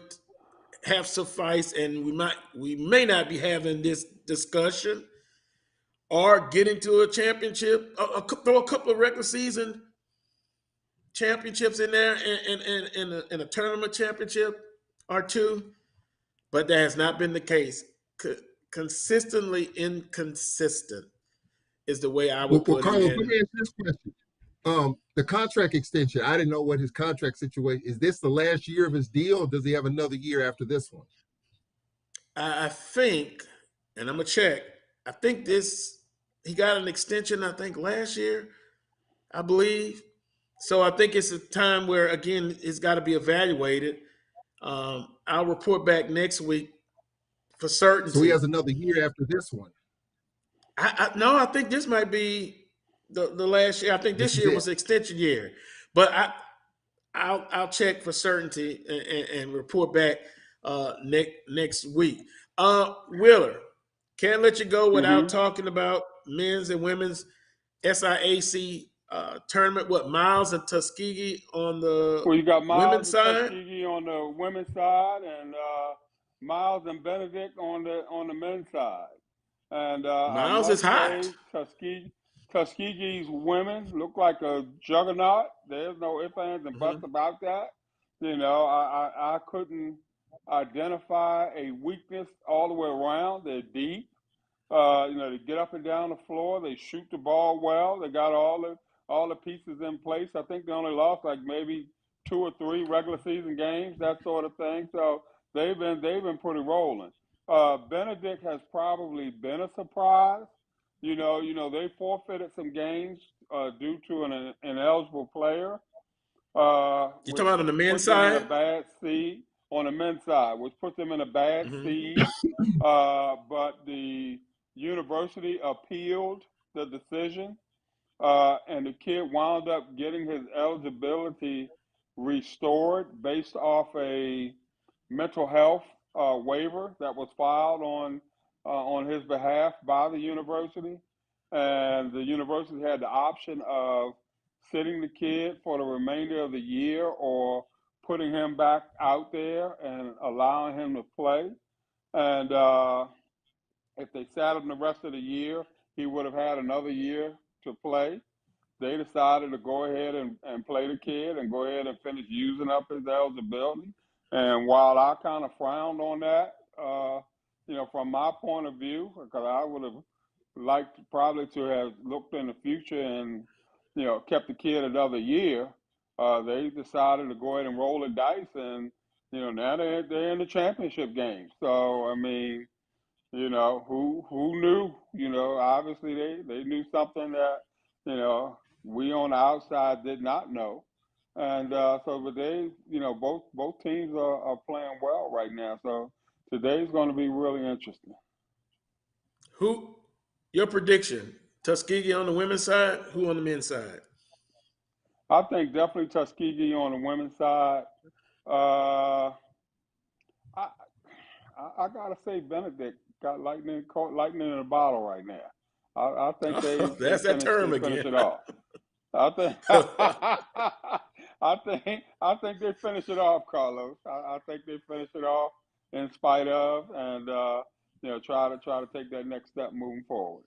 have sufficed, and we may not be having this discussion or getting to a championship. Throw a couple of regular season championships in there, and a tournament championship or two, but that has not been the case. Consistently inconsistent is the way I Well, would put it. Carlos, let And me ask this question. The contract extension, I didn't know what his contract situation is. This the last year of his deal, or does he have another year after this one? I think, and I'm gonna check. I think he got an extension. I think last year, I believe. So I think it's a time where again it's got to be evaluated. I'll report back next week for So he certainty. has another year after this one. No, I think this might be the last year. I think This this is year it. was extension year, but I'll check for certainty and report back next week. Wheeler, can't let you go without Mm-hmm. talking about men's and women's SIAC tournament. What, Miles and Tuskegee on the Well, you got Miles women's and side? Tuskegee on the women's side, and Miles and Benedict on the men's side. And I Miles is must hot. say, Tuskegee's women look like a juggernaut. There's no ifs, ands, and buts about that. You know, I couldn't identify a weakness all the way around. They're deep. You know, they get up and down the floor. They shoot the ball well. They got all the pieces in place. I think they only lost like maybe 2 or 3 regular season games, that sort of thing. So they've been pretty rolling. Benedict has probably been a surprise. They forfeited some games due to an ineligible player, You which talking about on the men's put them in a side? bad seed on the men's side, which put them in a bad Mm-hmm. seed. But the university appealed the decision, and the kid wound up getting his eligibility restored based off a mental health waiver that was filed on his behalf by the university, and the university had the option of sitting the kid for the remainder of the year or putting him back out there and allowing him to play. And if they sat him the rest of the year, he would have had another year to play. They decided to go ahead and play the kid and go ahead and finish using up his eligibility. And while I kind of frowned on that, from my point of view, because I would have liked probably to have looked in the future and, kept the kid another year, they decided to go ahead and roll the dice. And, now they're in the championship game. So, I mean, who knew? Obviously they knew something that we on the outside did not know, and but they, both teams are playing well right now. So today's going to be really interesting. Who? Your prediction? Tuskegee on the women's side. Who on the men's side? I think definitely Tuskegee on the women's side. Uh, I I gotta say Benedict got caught lightning in a bottle right now. I think Oh, they that's that term finish again. it off. I think I think they finish it off, Carlos. I think they finish it off in spite of, and try to take that next step moving forward.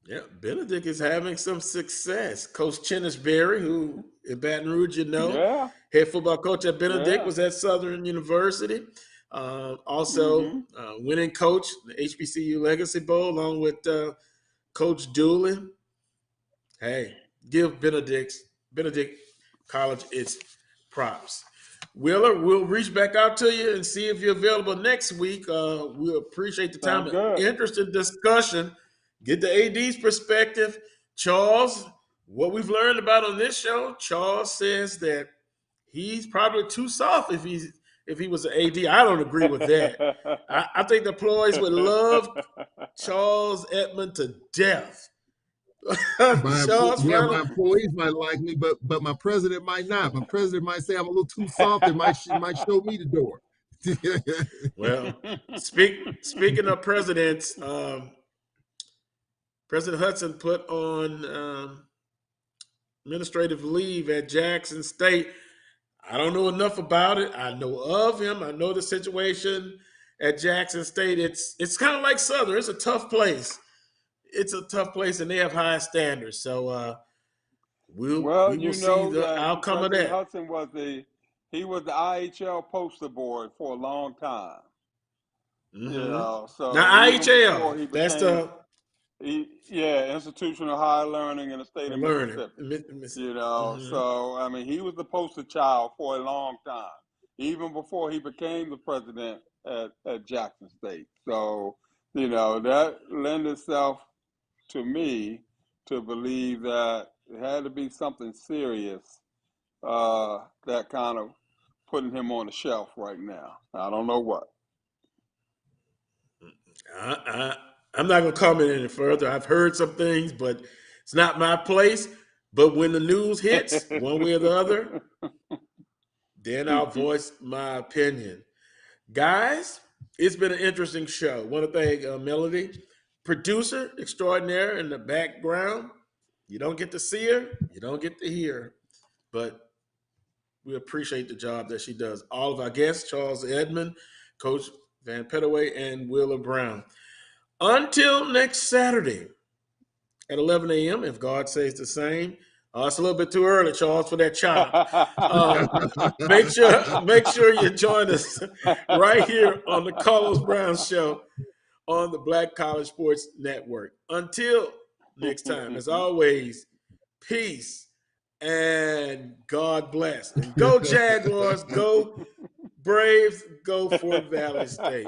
Yeah, Benedict is having some success. Coach Chennisberry, who in Baton Rouge, Yeah, head football coach at Benedict, yeah. was at Southern University. Also, Hmm. winning coach, the HBCU Legacy Bowl, along with Coach Dooley. Hey, give Benedict College its props. Wheeler, we'll reach back out to you and see if you're available next week. We'll appreciate the time Sounds and good. interesting discussion. Get the AD's perspective. Charles, what we've learned about on this show, Charles says that he's probably too soft if he was an AD. I don't agree with that. I think the employees would love Charles Edmond to death. Charles My final. employees might like me, but my president might not. My president might say I'm a little too soft and might show me the door. Well, speaking of presidents, President Hudson put on administrative leave at Jackson State. I don't know enough about it. I know of him. I know the situation at Jackson State. It's kind of like Southern. It's a tough place. It's a tough place, and they have high standards. So Well, we will you see know the that outcome of President that. Hudson was the IHL poster boy for a long time. Mm-hmm. So Now even before IHL, he that's became, the institutional higher learning in the state of learning. Mississippi. So I mean, he was the poster child for a long time, even before he became the president at Jackson State. So that lends itself to me to believe that it had to be something serious that kind of putting him on the shelf right now. I don't know what. I'm not going to comment any further. I've heard some things, but it's not my place. But when the news hits, one way or the other, then I'll voice my opinion. Guys, it's been an interesting show. I want to thank Melody, producer extraordinaire in the background. You don't get to see her, you don't get to hear her, but we appreciate the job that she does. All of our guests, Charles Edmond, Coach Van Pettaway, and Willa Brown. Until next Saturday at 11 a.m., if God says the same, It's a little bit too early, Charles, for that chop. Make sure you join us right here on the Carlos Brown Show on the Black College Sports Network. Until next time, as always, peace and God bless. And go Jaguars, go Braves, go Fort Valley State.